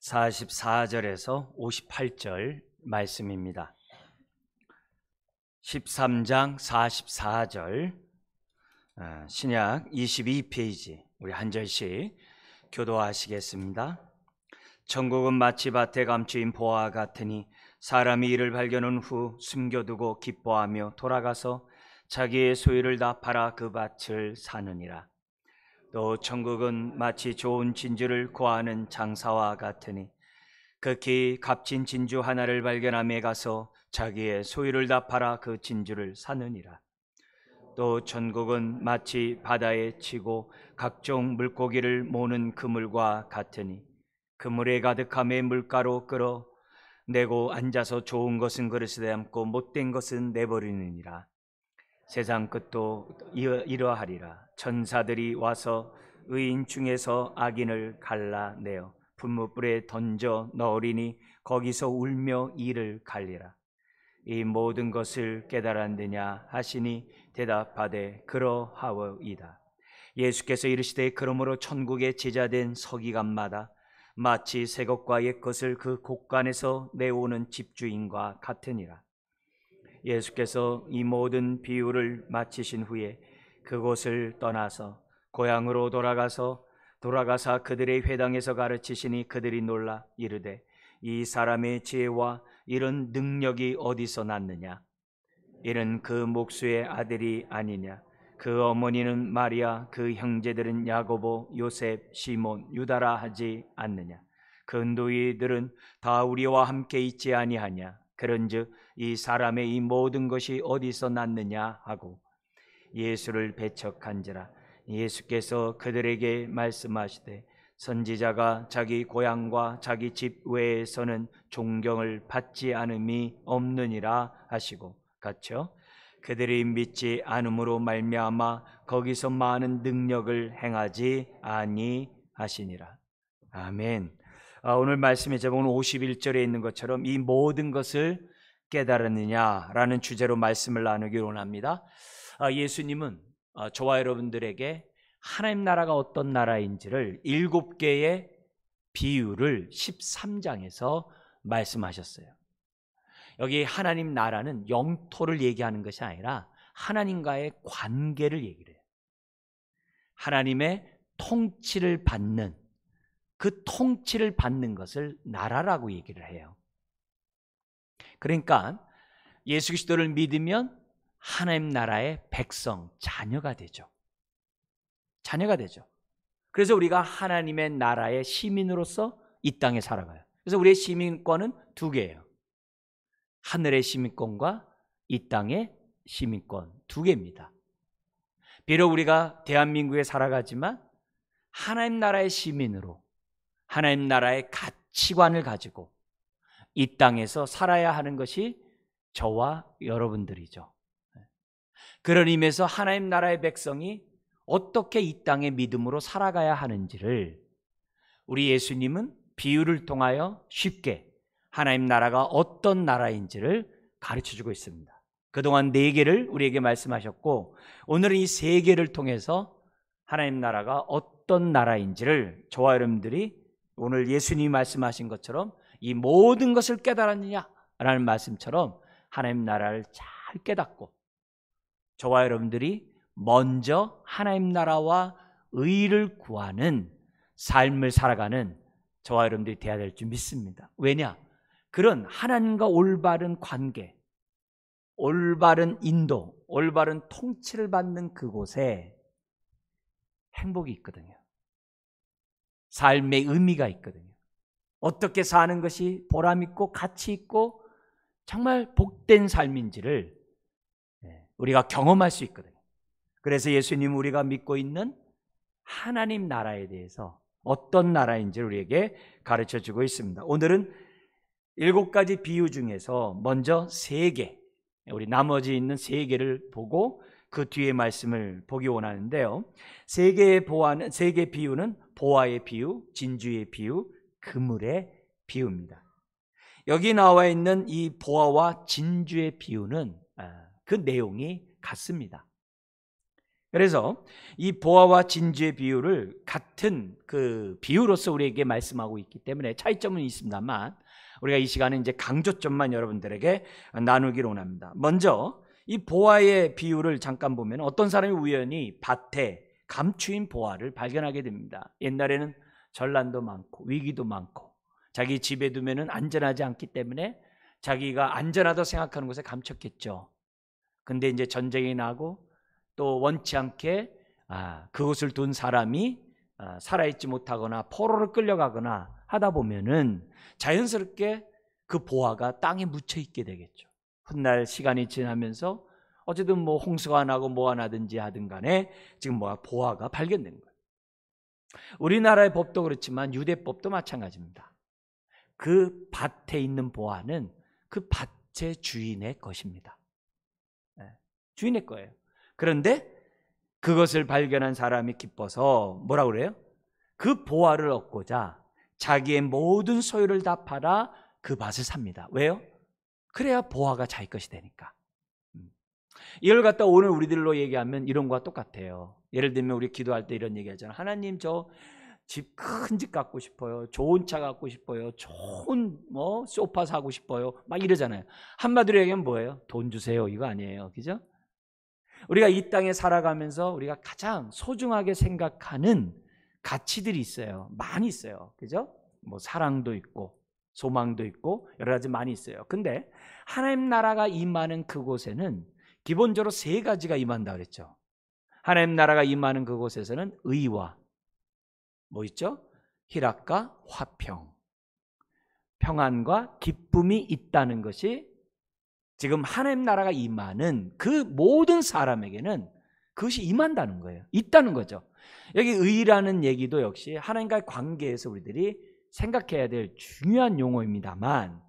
44절에서 58절 말씀입니다. 13장 44절 신약 22페이지 우리 한 절씩 교도하시겠습니다. 천국은 마치 밭에 감추인 보화와 같으니 사람이 이를 발견한 후 숨겨두고 기뻐하며 돌아가서 자기의 소유를 다 팔아 그 밭을 사느니라. 또 천국은 마치 좋은 진주를 구하는 장사와 같으니 극히 값진 진주 하나를 발견함에 가서 자기의 소유를 다 팔아 그 진주를 사느니라. 또 천국은 마치 바다에 치고 각종 물고기를 모는 그물과 같으니 그물에 가득함에 물가로 끌어내고 앉아서 좋은 것은 그릇에 담고 못된 것은 내버리느니라. 세상 끝도 이러하리라. 천사들이 와서 의인 중에서 악인을 갈라내어 분무불에 던져 넣으리니 거기서 울며 이를 갈리라. 이 모든 것을 깨달았느냐 하시니 대답하되 그러하오이다. 예수께서 이르시되 그러므로 천국의 제자된 서기관마다 마치 새 것과 옛 것을 그 곳간에서 내오는 집주인과 같으니라. 예수께서 이 모든 비유를 마치신 후에 그곳을 떠나서 고향으로 돌아가사 그들의 회당에서 가르치시니 그들이 놀라 이르되 이 사람의 지혜와 이런 능력이 어디서 났느냐? 이는 그 목수의 아들이 아니냐? 그 어머니는 마리아, 그 형제들은 야고보, 요셉, 시몬, 유다라 하지 않느냐? 그 너희들은 다 우리와 함께 있지 아니하냐? 그런즉 이 사람의 이 모든 것이 어디서 났느냐 하고 예수를 배척한지라. 예수께서 그들에게 말씀하시되 선지자가 자기 고향과 자기 집 외에서는 존경을 받지 않음이 없느니라 하시고 같죠. 그들이 믿지 않음으로 말미암아 거기서 많은 능력을 행하지 아니하시니라. 아멘. 오늘 말씀의 제목은 51절에 있는 것처럼 이 모든 것을 깨달았느냐라는 주제로 말씀을 나누기 원합니다. 예수님은 저와 여러분들에게 하나님 나라가 어떤 나라인지를 7개의 비유를 13장에서 말씀하셨어요. 여기 하나님 나라는 영토를 얘기하는 것이 아니라 하나님과의 관계를 얘기를 해요. 하나님의 통치를 받는, 그 통치를 받는 것을 나라라고 얘기를 해요. 그러니까 예수 그리스도를 믿으면 하나님 나라의 백성, 자녀가 되죠. 자녀가 되죠. 그래서 우리가 하나님의 나라의 시민으로서 이 땅에 살아가요. 그래서 우리의 시민권은 2개예요. 하늘의 시민권과 이 땅의 시민권 2개입니다. 비록 우리가 대한민국에 살아가지만 하나님 나라의 시민으로 하나님 나라의 가치관을 가지고 이 땅에서 살아야 하는 것이 저와 여러분들이죠. 그런 의미에서 하나님 나라의 백성이 어떻게 이 땅의 믿음으로 살아가야 하는지를 우리 예수님은 비유를 통하여 쉽게 하나님 나라가 어떤 나라인지를 가르쳐주고 있습니다. 그동안 4개를 우리에게 말씀하셨고 오늘은 이 3개를 통해서 하나님 나라가 어떤 나라인지를 저와 여러분들이 오늘 예수님이 말씀하신 것처럼 이 모든 것을 깨달았느냐라는 말씀처럼 하나님 나라를 잘 깨닫고 저와 여러분들이 먼저 하나님 나라와 의를 구하는 삶을 살아가는 저와 여러분들이 되어야 될 줄 믿습니다. 왜냐? 그런 하나님과 올바른 관계, 올바른 인도, 올바른 통치를 받는 그곳에 행복이 있거든요. 삶의 의미가 있거든요. 어떻게 사는 것이 보람 있고 가치 있고 정말 복된 삶인지를 우리가 경험할 수 있거든요. 그래서 예수님 우리가 믿고 있는 하나님 나라에 대해서 어떤 나라인지를 우리에게 가르쳐주고 있습니다. 오늘은 7가지 비유 중에서 먼저 3개, 우리 나머지 있는 3개를 보고 그 뒤에 말씀을 보기 원하는데요. 3개 비유는 보화의 비유, 진주의 비유, 그물의 비유입니다. 여기 나와 있는 이 보화와 진주의 비유는 그 내용이 같습니다. 그래서 이 보화와 진주의 비유를 같은 그 비유로서 우리에게 말씀하고 있기 때문에 차이점은 있습니다만 우리가 이 시간에 이제 강조점만 여러분들에게 나누기로 원합니다. 먼저 이 보화의 비유를 잠깐 보면 어떤 사람이 우연히 밭에 감추인 보화를 발견하게 됩니다. 옛날에는 전란도 많고 위기도 많고 자기 집에 두면은 안전하지 않기 때문에 자기가 안전하다고 생각하는 곳에 감췄겠죠. 근데 이제 전쟁이 나고 또 원치 않게 그곳을 둔 사람이 살아있지 못하거나 포로를 끌려가거나 하다 보면은 자연스럽게 그 보화가 땅에 묻혀 있게 되겠죠. 훗날 시간이 지나면서 어쨌든 뭐 홍수가 나고 뭐가 나든지 하든 간에 지금 보화가 발견된 거예요. 우리나라의 법도 그렇지만 유대법도 마찬가지입니다. 그 밭에 있는 보화는 그 밭의 주인의 것입니다. 주인의 거예요. 그런데 그것을 발견한 사람이 기뻐서 뭐라고 그래요? 그 보화를 얻고자 자기의 모든 소유를 다 팔아 그 밭을 삽니다. 왜요? 그래야 보화가 자기 것이 되니까. 이걸 갖다 오늘 우리들로 얘기하면 이런 거와 똑같아요. 예를 들면 우리 기도할 때 이런 얘기 하잖아요. 하나님 저 집 큰 집 갖고 싶어요. 좋은 차 갖고 싶어요. 좋은 소파 사고 싶어요. 막 이러잖아요. 한마디로 얘기하면 뭐예요? 돈 주세요. 이거 아니에요. 그죠? 우리가 이 땅에 살아가면서 우리가 가장 소중하게 생각하는 가치들이 있어요. 많이 있어요. 그죠? 뭐 사랑도 있고 소망도 있고 여러 가지 많이 있어요. 근데 하나님 나라가 임하는 그곳에는 기본적으로 세 가지가 임한다 그랬죠. 하나님 나라가 임하는 그곳에서는 의와 뭐 있죠? 희락과 화평, 평안과 기쁨이 있다는 것이 지금 하나님 나라가 임하는 그 모든 사람에게는 그것이 임한다는 거예요. 있다는 거죠. 여기 의라는 얘기도 역시 하나님과의 관계에서 우리들이 생각해야 될 중요한 용어입니다만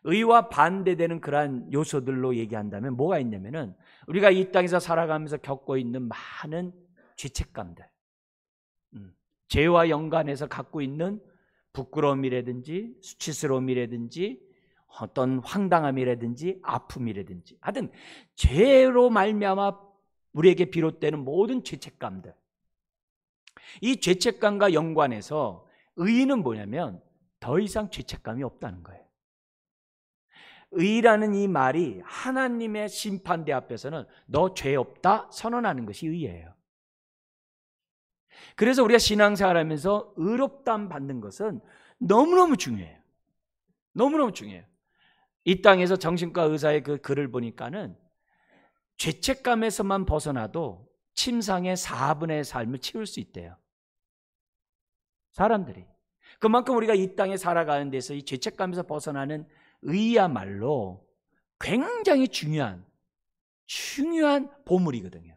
의와 반대되는 그러한 요소들로 얘기한다면 뭐가 있냐면은 우리가 이 땅에서 살아가면서 겪고 있는 많은 죄책감들, 죄와 연관해서 갖고 있는 부끄러움이라든지 수치스러움이라든지 어떤 황당함이라든지 아픔이라든지 하여튼 죄로 말미암아 우리에게 비롯되는 모든 죄책감들, 이 죄책감과 연관해서 의는 뭐냐면 더 이상 죄책감이 없다는 거예요. 의라는 이 말이 하나님의 심판대 앞에서는 너 죄 없다 선언하는 것이 의예요. 그래서 우리가 신앙생활하면서 의롭다함 받는 것은 너무너무 중요해요. 너무너무 중요해요. 이 땅에서 정신과 의사의 그 글을 보니까는 죄책감에서만 벗어나도 침상의 4분의 삶을 치울 수 있대요. 사람들이. 그만큼 우리가 이 땅에 살아가는 데서 이 죄책감에서 벗어나는 의야말로 굉장히 중요한 보물이거든요.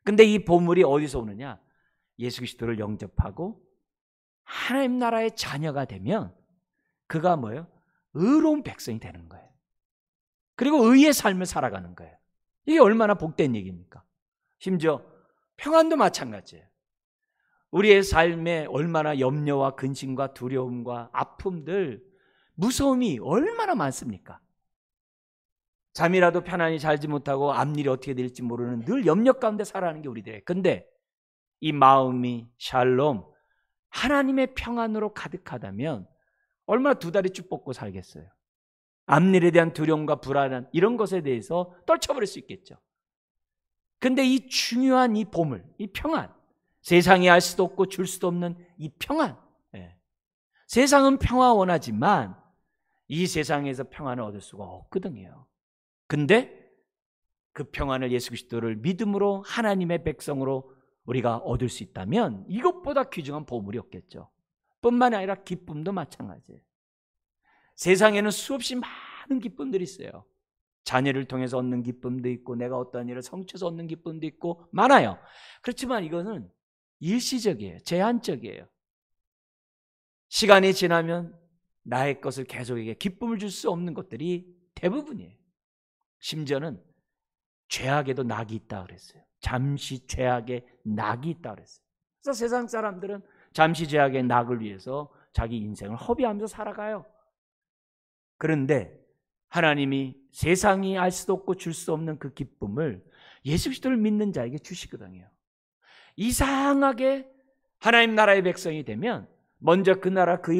근데 이 보물이 어디서 오느냐? 예수 그리스도를 영접하고 하나님 나라의 자녀가 되면 그가 뭐예요? 의로운 백성이 되는 거예요. 그리고 의의 삶을 살아가는 거예요. 이게 얼마나 복된 얘기입니까? 심지어 평안도 마찬가지예요. 우리의 삶에 얼마나 염려와 근심과 두려움과 아픔들, 무서움이 얼마나 많습니까? 잠이라도 편안히 자지 못하고 앞일이 어떻게 될지 모르는 늘 염려 가운데 살아가는 게 우리들이에요. 근데 이 마음이 샬롬, 하나님의 평안으로 가득하다면 얼마나 두 다리 쭉 뻗고 살겠어요. 앞일에 대한 두려움과 불안 이런 것에 대해서 떨쳐버릴 수 있겠죠. 근데 이 중요한 이 보물, 이 평안, 세상이 알 수도 없고 줄 수도 없는 이 평안, 세상은 평화 원하지만 이 세상에서 평안을 얻을 수가 없거든요. 근데 그 평안을 예수 그리스도를 믿음으로 하나님의 백성으로 우리가 얻을 수 있다면 이것보다 귀중한 보물이 없겠죠. 뿐만 아니라 기쁨도 마찬가지예요. 세상에는 수없이 많은 기쁨들이 있어요. 자녀를 통해서 얻는 기쁨도 있고 내가 어떤 일을 성취해서 얻는 기쁨도 있고 많아요. 그렇지만 이거는 일시적이에요. 제한적이에요. 시간이 지나면 나의 것을 계속에게 기쁨을 줄 수 없는 것들이 대부분이에요. 심지어는 죄악에도 낙이 있다 그랬어요. 잠시 죄악에 낙이 있다 그랬어요. 그래서 세상 사람들은 잠시 죄악의 낙을 위해서 자기 인생을 허비하면서 살아가요. 그런데 하나님이 세상이 알 수도 없고 줄 수 없는 그 기쁨을 예수 그리스도를 믿는 자에게 주시거든요. 이상하게 하나님 나라의 백성이 되면 먼저 그 나라 그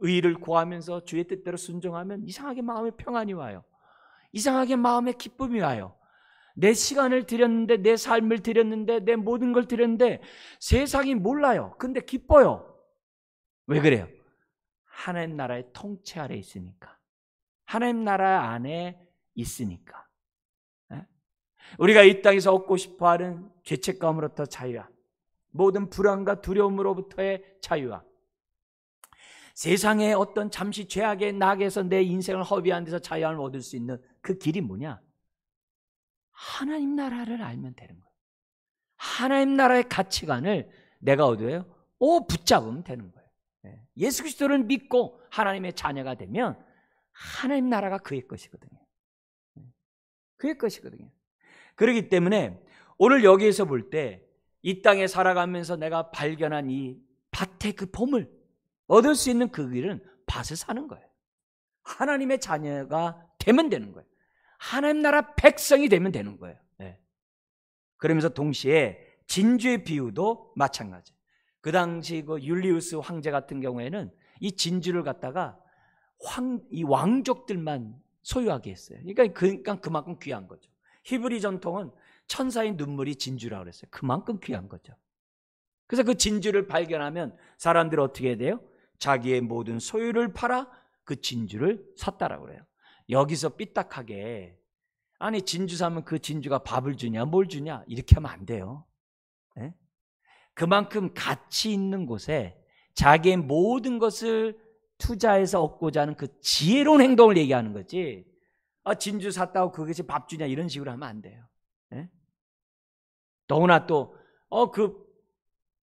의를 구하면서 주의 뜻대로 순종하면 이상하게 마음에 평안이 와요. 이상하게 마음에 기쁨이 와요. 내 시간을 드렸는데, 내 삶을 드렸는데, 내 모든 걸 드렸는데 세상이 몰라요. 근데 기뻐요. 왜 그래요? 하나님 나라의 통치 아래 있으니까. 하나님 나라 안에 있으니까. 우리가 이 땅에서 얻고 싶어하는 죄책감으로부터 자유함, 모든 불안과 두려움으로부터의 자유함, 세상의 어떤 잠시 죄악의 낙에서 내 인생을 허비한 데서 자유함을 얻을 수 있는 그 길이 뭐냐? 하나님 나라를 알면 되는 거예요. 하나님 나라의 가치관을 내가 얻어요? 붙잡으면 되는 거예요. 예수 그리스도를 믿고 하나님의 자녀가 되면 하나님 나라가 그의 것이거든요. 그의 것이거든요. 그렇기 때문에 오늘 여기에서 볼 때 이 땅에 살아가면서 내가 발견한 이 밭의 그 봄을 얻을 수 있는 그 길은 밭을 사는 거예요. 하나님의 자녀가 되면 되는 거예요. 하나님 나라 백성이 되면 되는 거예요. 그러면서 동시에 진주의 비유도 마찬가지. 그 당시 그 율리우스 황제 같은 경우에는 이 진주를 갖다가 이 왕족들만 소유하게 했어요. 그러니까 그만큼 귀한 거죠. 히브리 전통은 천사의 눈물이 진주라고 그랬어요. 그만큼 귀한 거죠. 그래서 그 진주를 발견하면 사람들이 어떻게 해야 돼요? 자기의 모든 소유를 팔아 그 진주를 샀다라고 그래요. 여기서 삐딱하게 아니 진주 사면 그 진주가 밥을 주냐 뭘 주냐 이렇게 하면 안 돼요. 네? 그만큼 가치 있는 곳에 자기의 모든 것을 투자해서 얻고자 하는 그 지혜로운 행동을 얘기하는 거지. 진주 샀다고 그것이 밥 주냐 이런 식으로 하면 안 돼요. 네? 더구나 또 그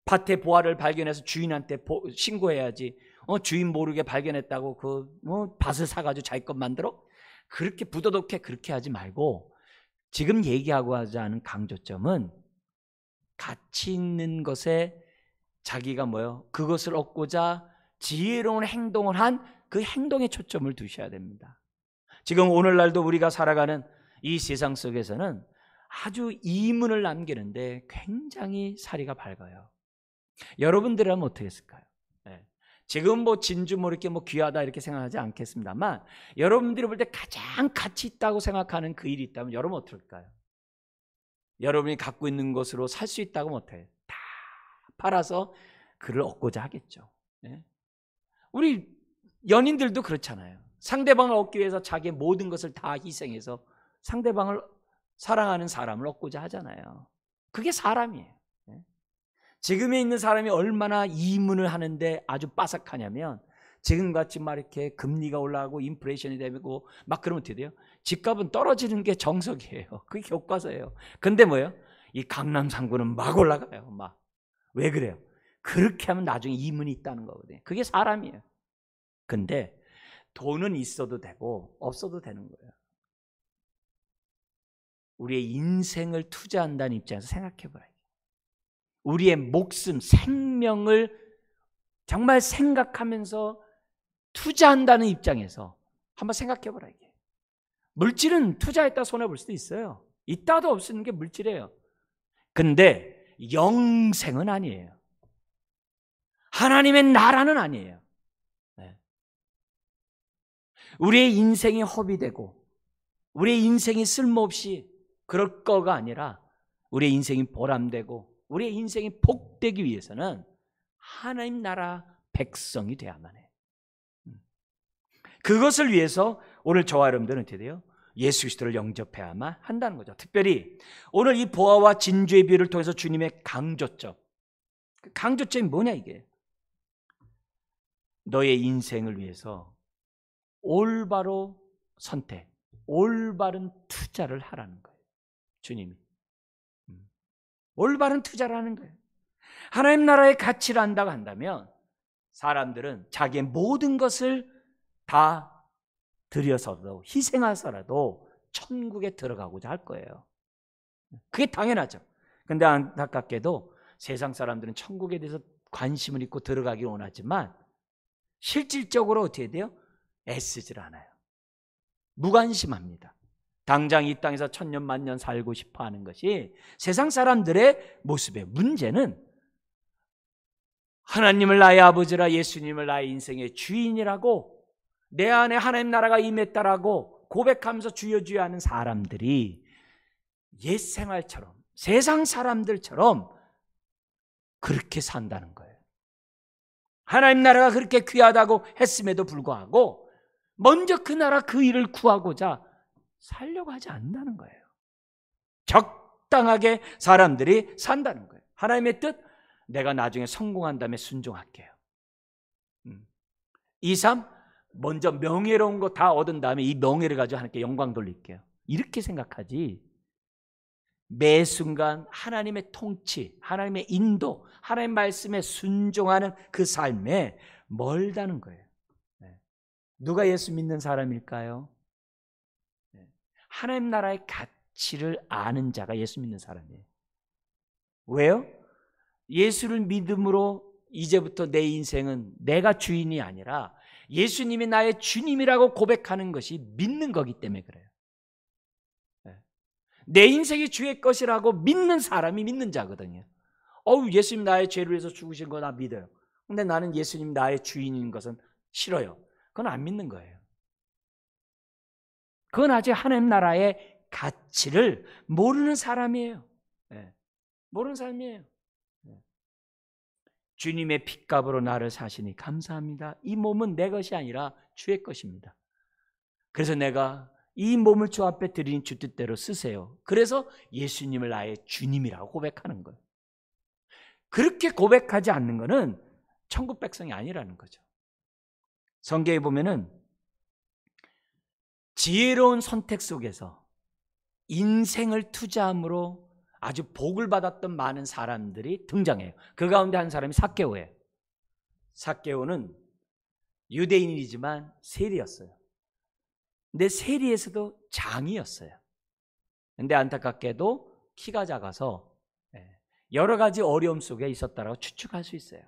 밭의 보화를 발견해서 주인한테 신고해야지. 주인 모르게 발견했다고 그 밭을 사가지고 자기 것 만들어? 그렇게 부도덕해 그렇게 하지 말고 지금 얘기하고 하자는 강조점은 가치 있는 것에 자기가 그것을 얻고자 지혜로운 행동을 한 그 행동에 초점을 두셔야 됩니다. 지금 오늘날도 우리가 살아가는 이 세상 속에서는 아주 이문을 남기는데 굉장히 사리가 밝아요. 여러분들이라면 어떻게 했을까요? 지금 진주 이렇게 귀하다 이렇게 생각하지 않겠습니다만 여러분들이 볼 때 가장 가치 있다고 생각하는 그 일이 있다면 여러분 어떨까요? 여러분이 갖고 있는 것으로 살 수 있다고 못해요. 다 팔아서 그를 얻고자 하겠죠. 우리 연인들도 그렇잖아요. 상대방을 얻기 위해서 자기의 모든 것을 다 희생해서 상대방을 사랑하는 사람을 얻고자 하잖아요. 그게 사람이에요. 지금에 있는 사람이 얼마나 이문을 하는데 아주 빠삭하냐면 지금같이 이렇게 금리가 올라가고 인플레이션이 되고 그러면 어떻게 돼요? 집값은 떨어지는 게 정석이에요. 그게 교과서예요. 근데 이 강남 상구는 막 올라가요. 왜 그래요? 그렇게 하면 나중에 이문이 있다는 거거든요. 그게 사람이에요. 근데 돈은 있어도 되고 없어도 되는 거예요. 우리의 인생을 투자한다는 입장에서 생각해 봐요. 우리의 목숨, 생명을 정말 생각하면서 투자한다는 입장에서 한번 생각해 보라. 물질은 투자했다 손해볼 수도 있어요. 있다도 없는 게 물질이에요. 근데 영생은 아니에요. 하나님의 나라는 아니에요. 우리의 인생이 허비되고 우리의 인생이 쓸모없이 그럴 거가 아니라 우리의 인생이 보람되고 우리의 인생이 복되기 위해서는 하나님 나라 백성이 돼야만 해요. 그것을 위해서 오늘 저와 여러분들은 어떻게 돼요? 예수 그리스도를 영접해야만 한다는 거죠. 특별히 오늘 이 보화와 진주의 비유를 통해서 주님의 강조점, 그 강조점이 뭐냐 이게? 너의 인생을 위해서 올바로 선택, 올바른 투자를 하라는 거예요. 주님이 올바른 투자를 하는 거예요. 하나님 나라의 가치를 안다고 한다면 사람들은 자기의 모든 것을 다 들여서도 희생해서라도 천국에 들어가고자 할 거예요. 그게 당연하죠. 근데 안타깝게도 세상 사람들은 천국에 대해서 관심을 있고 들어가기 원하지만 실질적으로 어떻게 돼요? 애쓰질 않아요. 무관심합니다. 당장 이 땅에서 천년 만년 살고 싶어 하는 것이 세상 사람들의 모습이에요. 문제는 하나님을 나의 아버지라 예수님을 나의 인생의 주인이라고 내 안에 하나님 나라가 임했다라고 고백하면서 주여 주여 하는 사람들이 옛 생활처럼 세상 사람들처럼 그렇게 산다는 거예요. 하나님 나라가 그렇게 귀하다고 했음에도 불구하고 먼저 그 나라 그 일을 구하고자 살려고 하지 않는다는 거예요. 적당하게 사람들이 산다는 거예요. 하나님의 뜻, 내가 나중에 성공한 다음에 순종할게요. 2, 3, 먼저 명예로운 거 다 얻은 다음에 이 명예를 가지고 하나님께 영광 돌릴게요. 이렇게 생각하지, 매 순간 하나님의 통치, 하나님의 인도, 하나님 말씀에 순종하는 그 삶에 멀다는 거예요. 누가 예수 믿는 사람일까요? 하나님 나라의 가치를 아는 자가 예수 믿는 사람이에요. 왜요? 예수를 믿음으로 이제부터 내 인생은 내가 주인이 아니라 예수님이 나의 주님이라고 고백하는 것이 믿는 거기 때문에 그래요. 내 인생이 주의 것이라고 믿는 사람이 믿는 자거든요. 예수님 나의 죄를 위해서 죽으신 거 나 믿어요. 근데 나는 예수님 나의 주인인 것은 싫어요. 그건 안 믿는 거예요. 그건 아직 하나님 나라의 가치를 모르는 사람이에요. 모르는 사람이에요. 주님의 핏값으로 나를 사시니 감사합니다. 이 몸은 내 것이 아니라 주의 것입니다. 그래서 내가 이 몸을 주 앞에 드리니 주 뜻대로 쓰세요. 그래서 예수님을 나의 주님이라고 고백하는 거예요. 그렇게 고백하지 않는 것은 천국 백성이 아니라는 거죠. 성경에 보면은 지혜로운 선택 속에서 인생을 투자함으로 아주 복을 받았던 많은 사람들이 등장해요. 그 가운데 한 사람이 삭개오예요. 삭개오는 유대인이지만 세리였어요. 근데 세리에서도 장이었어요. 근데 안타깝게도 키가 작아서 여러 가지 어려움 속에 있었다라고 추측할 수 있어요.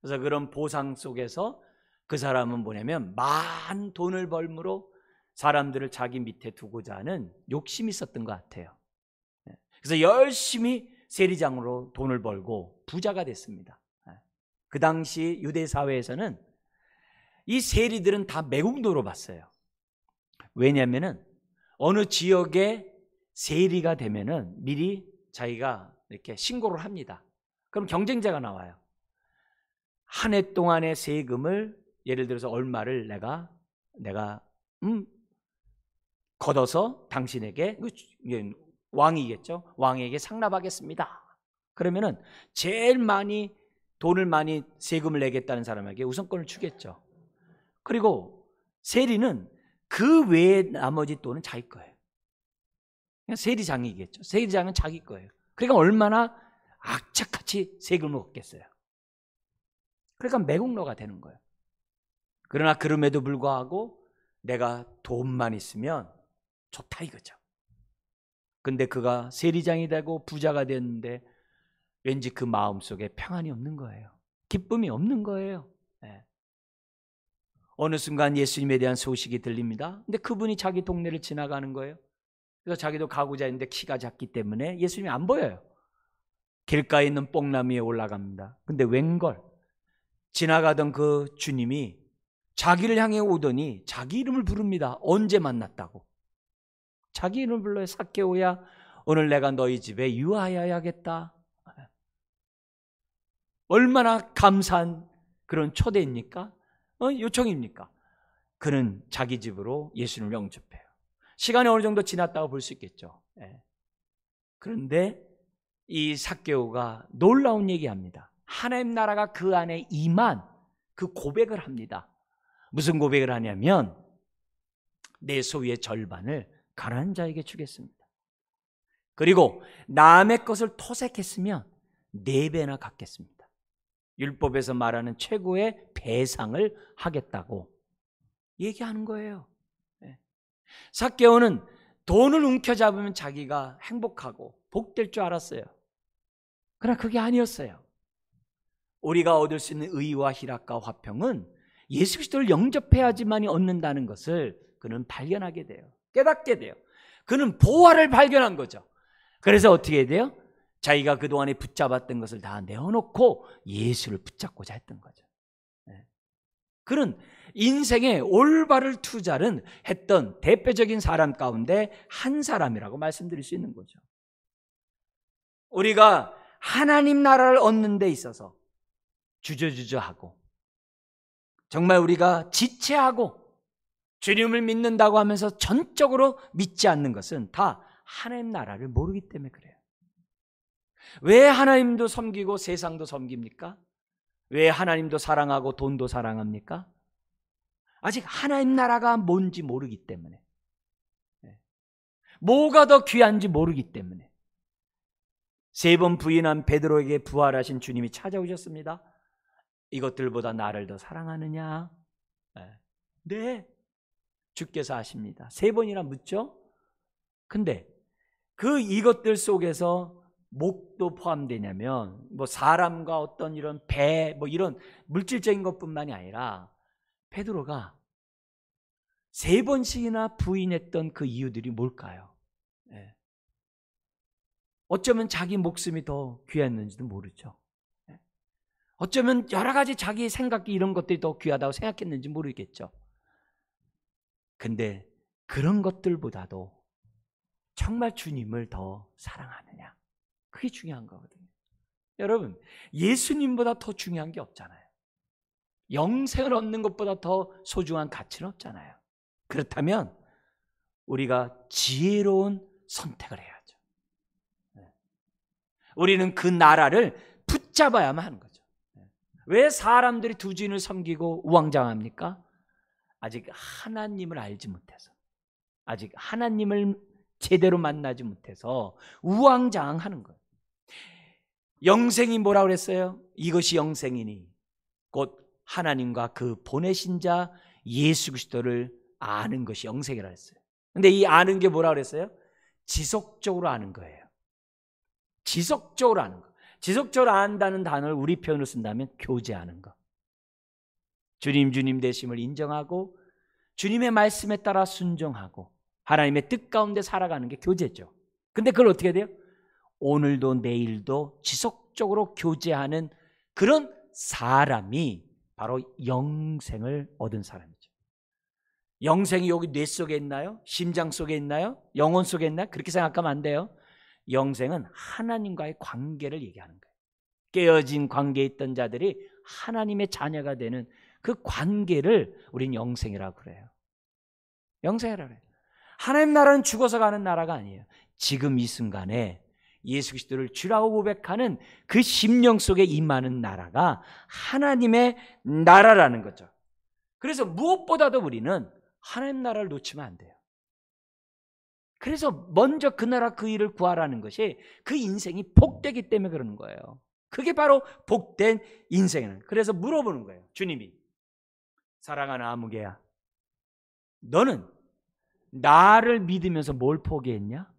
그래서 그런 보상 속에서 그 사람은 뭐냐면 많은 돈을 벌므로 사람들을 자기 밑에 두고자 하는 욕심이 있었던 것 같아요. 그래서 열심히 세리장으로 돈을 벌고 부자가 됐습니다. 그 당시 유대 사회에서는 이 세리들은 다 매국노로 봤어요. 왜냐하면은 어느 지역에 세리가 되면은 미리 자기가 이렇게 신고를 합니다. 그럼 경쟁자가 나와요. 한 해 동안의 세금을 예를 들어서 얼마를 내가 걷어서 당신에게, 왕이겠죠? 왕에게 상납하겠습니다. 그러면은 제일 많이 돈을 많이 세금을 내겠다는 사람에게 우선권을 주겠죠. 그리고 세리는 그 외에 나머지 돈은 자기 거예요. 그냥 세리장이겠죠. 세리장은 자기 거예요. 그러니까 얼마나 악착같이 세금을 걷겠어요. 그러니까 매국노가 되는 거예요. 그러나 그럼에도 불구하고 내가 돈만 있으면 좋다 이거죠. 근데 그가 세리장이 되고 부자가 됐는데 왠지 그 마음속에 평안이 없는 거예요. 기쁨이 없는 거예요. 어느 순간 예수님에 대한 소식이 들립니다. 근데 그분이 자기 동네를 지나가는 거예요. 그래서 자기도 가고자 했는데 키가 작기 때문에 예수님이 안 보여요. 길가에 있는 뽕나무 위에 올라갑니다. 근데 웬걸 지나가던 그 주님이 자기를 향해 오더니 자기 이름을 부릅니다. 언제 만났다고? 자기 이름을 불러요. 삭개오야, 오늘 내가 너희 집에 유하여야겠다. 얼마나 감사한 그런 초대입니까? 요청입니까? 그는 자기 집으로 예수님을 영접해요. 시간이 어느 정도 지났다고 볼 수 있겠죠. 그런데 이 삭개오가 놀라운 얘기합니다. 하나님 나라가 그 안에 임한 그 고백을 합니다. 무슨 고백을 하냐면 내 소유의 절반을 가난한 자에게 주겠습니다. 그리고 남의 것을 토색했으면 4배나 갚겠습니다. 율법에서 말하는 최고의 배상을 하겠다고 얘기하는 거예요. 삭개오는 돈을 움켜잡으면 자기가 행복하고 복될 줄 알았어요. 그러나 그게 아니었어요. 우리가 얻을 수 있는 의와 희락과 화평은 예수 그리스도를 영접해야지만이 얻는다는 것을 그는 발견하게 돼요. 깨닫게 돼요. 그는 보화를 발견한 거죠. 그래서 어떻게 해야 돼요? 자기가 그동안에 붙잡았던 것을 다 내어놓고 예수를 붙잡고자 했던 거죠. 그는 인생의 올바른 투자를 했던 대표적인 사람 가운데 한 사람이라고 말씀드릴 수 있는 거죠. 우리가 하나님 나라를 얻는 데 있어서 주저주저하고 정말 우리가 지체하고 주님을 믿는다고 하면서 전적으로 믿지 않는 것은 다 하나님 나라를 모르기 때문에 그래요. 왜 하나님도 섬기고 세상도 섬깁니까? 왜 하나님도 사랑하고 돈도 사랑합니까? 아직 하나님 나라가 뭔지 모르기 때문에, 뭐가 더 귀한지 모르기 때문에. 3번 부인한 베드로에게 부활하신 주님이 찾아오셨습니다. 이것들보다 나를 더 사랑하느냐? 네, 주께서 아십니다. 3번이나 묻죠? 근데 이것들 속에서 목도 포함되냐면 사람과 어떤 이런 배 이런 물질적인 것뿐만이 아니라 베드로가 3번씩이나 부인했던 그 이유들이 뭘까요? 어쩌면 자기 목숨이 더 귀했는지도 모르죠. 어쩌면 여러 가지 자기 생각이 이런 것들이 더 귀하다고 생각했는지 모르겠죠. 근데 그런 것들보다도 정말 주님을 더 사랑하느냐, 그게 중요한 거거든요. 여러분, 예수님보다 더 중요한 게 없잖아요. 영생을 얻는 것보다 더 소중한 가치는 없잖아요. 그렇다면 우리가 지혜로운 선택을 해야죠. 우리는 그 나라를 붙잡아야만 하는 거죠. 왜 사람들이 두 주인을 섬기고 우왕좌왕합니까? 아직 하나님을 알지 못해서, 아직 하나님을 제대로 만나지 못해서 우왕좌왕하는 거예요. 영생이 뭐라고 그랬어요? 이것이 영생이니 곧 하나님과 그 보내신 자 예수 그리스도를 아는 것이 영생이라 했어요. 근데 이 아는 게 뭐라고 그랬어요? 지속적으로 아는 거예요. 지속적으로 아는 거. 지속적으로 안다는 단어를 우리 표현으로 쓴다면 교제하는 거. 주님 되심을 인정하고 주님의 말씀에 따라 순종하고 하나님의 뜻 가운데 살아가는 게 교제죠. 근데 그걸 어떻게 해야 돼요? 오늘도 내일도 지속적으로 교제하는 그런 사람이 바로 영생을 얻은 사람이죠. 영생이 여기 뇌 속에 있나요? 심장 속에 있나요? 영혼 속에 있나요? 그렇게 생각하면 안 돼요. 영생은 하나님과의 관계를 얘기하는 거예요. 깨어진 관계에 있던 자들이 하나님의 자녀가 되는 그 관계를 우리는 영생이라고 그래요. 영생이라고 그래요. 하나님 나라는 죽어서 가는 나라가 아니에요. 지금 이 순간에 예수 그리스도를 주라고 고백하는 그 심령 속에 임하는 나라가 하나님의 나라라는 거죠. 그래서 무엇보다도 우리는 하나님 나라를 놓치면 안 돼요. 그래서 먼저 그 나라 그 일을 구하라는 것이 그 인생이 복되기 때문에 그러는 거예요. 그게 바로 복된 인생이에요. 그래서 물어보는 거예요. 주님이, 사랑하는 아무개야, 너는 나를 믿으면서 뭘 포기했냐?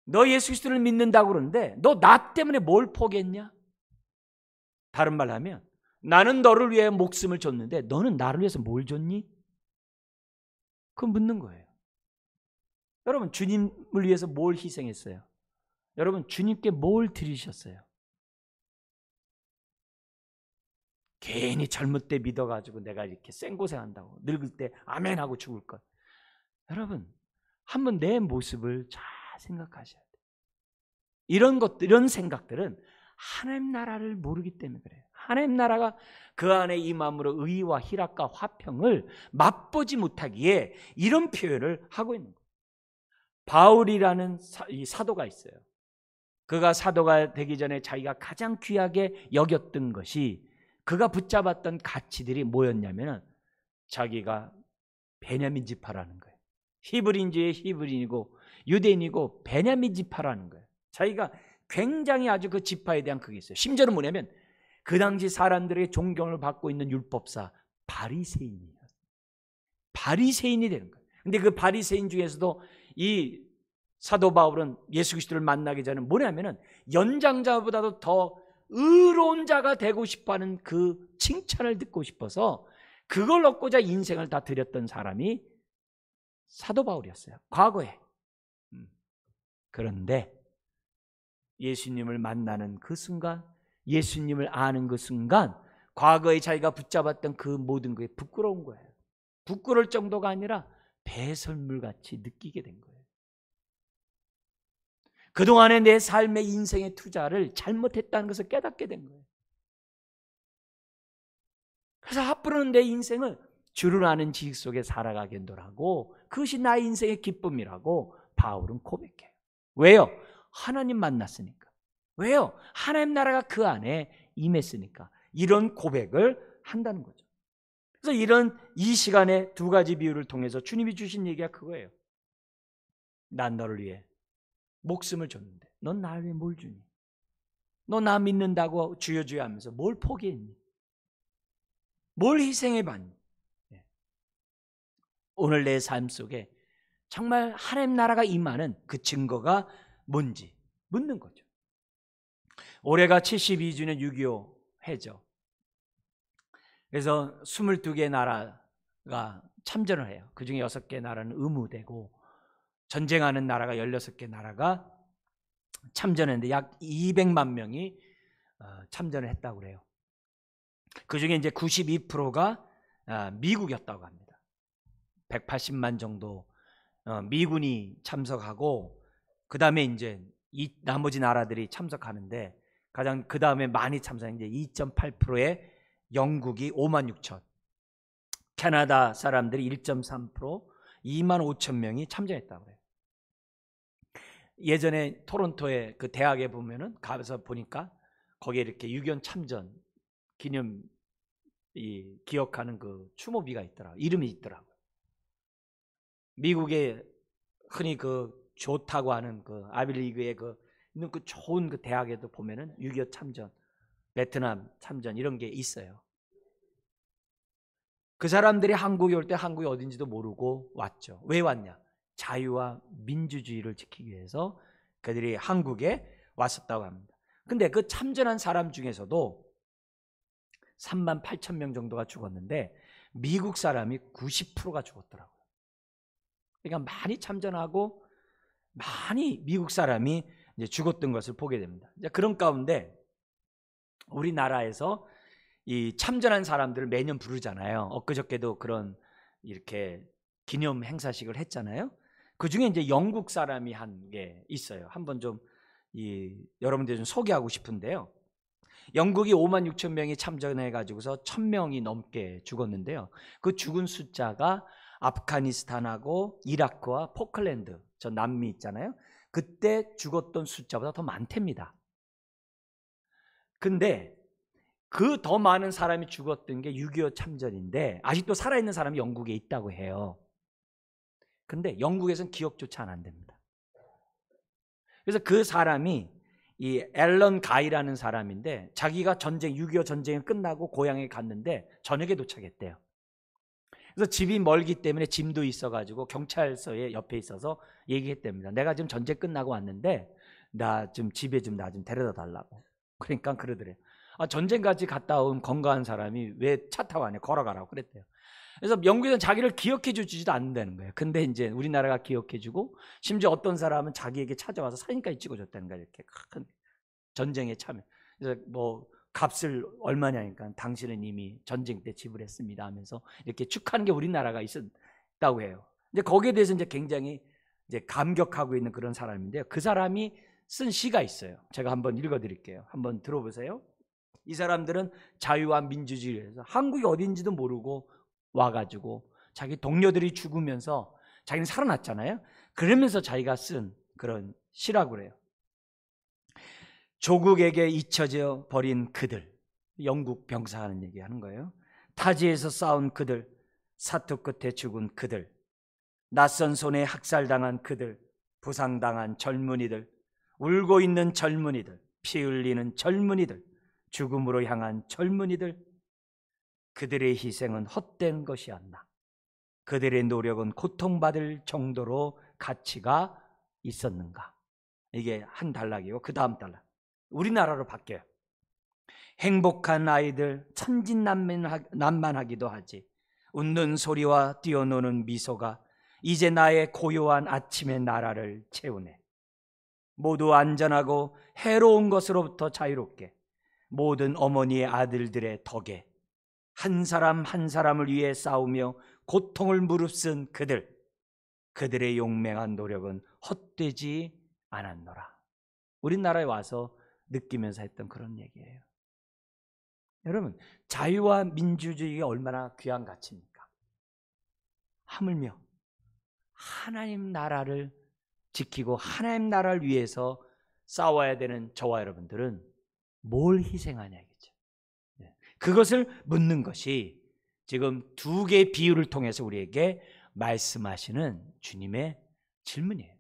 너 예수 그리스도를 믿는다고 그러는데 너 나 때문에 뭘 포기했냐? 다른 말로 하면 나는 너를 위해 목숨을 줬는데 너는 나를 위해서 뭘 줬니? 그거 묻는 거예요. 여러분, 주님을 위해서 뭘 희생했어요? 여러분, 주님께 뭘 드리셨어요? 괜히 젊을 때 믿어가지고 내가 이렇게 생고생한다고 늙을 때 아멘하고 죽을 것. 여러분, 한번 내 모습을 잘 생각하셔야 돼요. 이런 생각들은 하나님 나라를 모르기 때문에 그래요. 하나님 나라가 그 안에 임함으로 의와 희락과 화평을 맛보지 못하기에 이런 표현을 하고 있는 거예요. 바울이라는 이 사도가 있어요. 그가 사도가 되기 전에 자기가 가장 귀하게 여겼던 것이, 그가 붙잡았던 가치들이 뭐였냐면 자기가 베냐민 지파라는 거예요. 히브리인지의 히브리인이고 유대인이고 베냐민 지파라는 거예요. 자기가 굉장히 아주 그 지파에 대한 그게 있어요. 심지어는 뭐냐면 그 당시 사람들의 존경을 받고 있는 율법사 바리새인이에요. 바리새인이 되는 거예요. 근데 그 바리새인 중에서도 이 사도 바울은 예수 그리스도를 만나기 전에 뭐냐면은 연장자보다도 더 의로운 자가 되고 싶어하는 그 칭찬을 듣고 싶어서 그걸 얻고자 인생을 다 드렸던 사람이 사도 바울이었어요. 과거에. 그런데 예수님을 만나는 그 순간, 예수님을 아는 그 순간 과거에 자기가 붙잡았던 그 모든 것이 부끄러운 거예요. 부끄러울 정도가 아니라 배설물같이 느끼게 된 거예요. 그동안의 내 삶의 인생의 투자를 잘못했다는 것을 깨닫게 된 거예요. 그래서 앞으로는 내 인생을 주를 아는 지식 속에 살아가게 노라고, 그것이 나의 인생의 기쁨이라고 바울은 고백해요. 왜요? 하나님 만났으니까. 왜요? 하나님 나라가 그 안에 임했으니까. 이런 고백을 한다는 거죠. 그래서 이 시간에 두 가지 비유를 통해서 주님이 주신 얘기가 그거예요. 난 너를 위해 목숨을 줬는데 넌 나를 위해 뭘 주니? 너 나 믿는다고 주여 주여 하면서 뭘 포기했니? 뭘 희생해봤니? 오늘 내 삶 속에 정말 하나님 나라가 임하는 그 증거가 뭔지 묻는 거죠. 올해가 72주년 6.25 해죠. 그래서 22개 나라가 참전을 해요. 그중에 6개 나라는 의무되고 전쟁하는 나라가 16개 나라가 참전했는데 약 200만 명이 참전을 했다고 그래요. 그중에 이제 92%가 미국이었다고 합니다. 180만 정도 미군이 참석하고, 그 다음에 이제 이 나머지 나라들이 참석하는데, 가장 그 다음에 많이 참석한 게 2.8%의 영국이 5만 6천, 캐나다 사람들이 1.3%, 2만 5천 명이 참전했다고 해요. 예전에 토론토의 그 대학에 보면은 가서 보니까 거기에 이렇게 6.25 참전 기념 기억하는 그 추모비가 있더라고요. 이름이 있더라고요. 미국에 흔히 그 좋다고 하는 그 아비리그의 있는 그 좋은 그 대학에도 보면은 6.25 참전, 베트남 참전 이런 게 있어요. 그 사람들이 한국에 올 때 한국이 어딘지도 모르고 왔죠. 왜 왔냐? 자유와 민주주의를 지키기 위해서 그들이 한국에 왔었다고 합니다. 근데 그 참전한 사람 중에서도 3만 8천 명 정도가 죽었는데 미국 사람이 90%가 죽었더라고요. 그러니까 많이 참전하고 많이 미국 사람이 이제 죽었던 것을 보게 됩니다. 이제 그런 가운데 우리나라에서 이 참전한 사람들을 매년 부르잖아요. 엊그저께도 그런 이렇게 기념 행사식을 했잖아요. 그 중에 이제 영국 사람이 한 게 있어요. 한번 좀 여러분들 좀 소개하고 싶은데요. 영국이 5만 6천 명이 참전해가지고서 1,000명이 넘게 죽었는데요. 그 죽은 숫자가 아프가니스탄하고 이라크와 포클랜드, 저 남미 있잖아요. 그때 죽었던 숫자보다 더 많답니다. 근데 그 더 많은 사람이 죽었던 게 6.25 참전인데 아직도 살아있는 사람이 영국에 있다고 해요. 근데 영국에서는 기억조차 안 한답니다. 그래서 그 사람이 이 앨런 가이라는 사람인데, 자기가 6.25 전쟁이 끝나고 고향에 갔는데 저녁에 도착했대요. 그래서 집이 멀기 때문에 짐도 있어가지고 경찰서에 옆에 있어서 얘기했답니다. 내가 지금 전쟁 끝나고 왔는데 나 좀 집에 좀 나 좀 데려다 달라고. 그러니까 그러더래요. 전쟁까지 갔다 온 건강한 사람이 왜 차 타고 안 해? 걸어가라고 그랬대요. 그래서 영국에서는 자기를 기억해 주지도 않는다는 거예요. 근데 이제 우리나라가 기억해 주고, 심지어 어떤 사람은 자기에게 찾아와서 사진까지 찍어줬다는 거예요. 이렇게 큰 전쟁에 참여. 그래서 뭐 값을 얼마냐니까 당신은 이미 전쟁 때 지불했습니다 하면서 이렇게 축하하는 게 우리나라가 있었다고 해요. 이제 거기에 대해서 이제 굉장히 이제 감격하고 있는 그런 사람인데요. 그 사람이 쓴 시가 있어요. 제가 한번 읽어드릴게요. 한번 들어보세요. 이 사람들은 자유와 민주주의를 해서 한국이 어딘지도 모르고 와가지고 자기 동료들이 죽으면서 자기는 살아났잖아요. 그러면서 자기가 쓴 그런 시라고 그래요. 조국에게 잊혀져 버린 그들, 영국 병사하는 얘기하는 거예요. 타지에서 싸운 그들, 사투 끝에 죽은 그들, 낯선 손에 학살당한 그들, 부상당한 젊은이들, 울고 있는 젊은이들, 피 흘리는 젊은이들, 죽음으로 향한 젊은이들, 그들의 희생은 헛된 것이었나? 그들의 노력은 고통받을 정도로 가치가 있었는가? 이게 한 단락이고, 그 다음 단락 우리나라로 바뀌어요. 행복한 아이들 천진난만하기도 하지, 웃는 소리와 뛰어노는 미소가 이제 나의 고요한 아침의 나라를 채우네. 모두 안전하고 해로운 것으로부터 자유롭게 모든 어머니의 아들들의 덕에 한 사람 한 사람을 위해 싸우며 고통을 무릅쓴 그들의 용맹한 노력은 헛되지 않았노라. 우리나라에 와서 느끼면서 했던 그런 얘기예요. 여러분, 자유와 민주주의가 얼마나 귀한 가치입니까? 하물며 하나님 나라를 지키고 하나님 나라를 위해서 싸워야 되는 저와 여러분들은 뭘 희생하냐겠죠. 그것을 묻는 것이 지금 두 개의 비유를 통해서 우리에게 말씀하시는 주님의 질문이에요.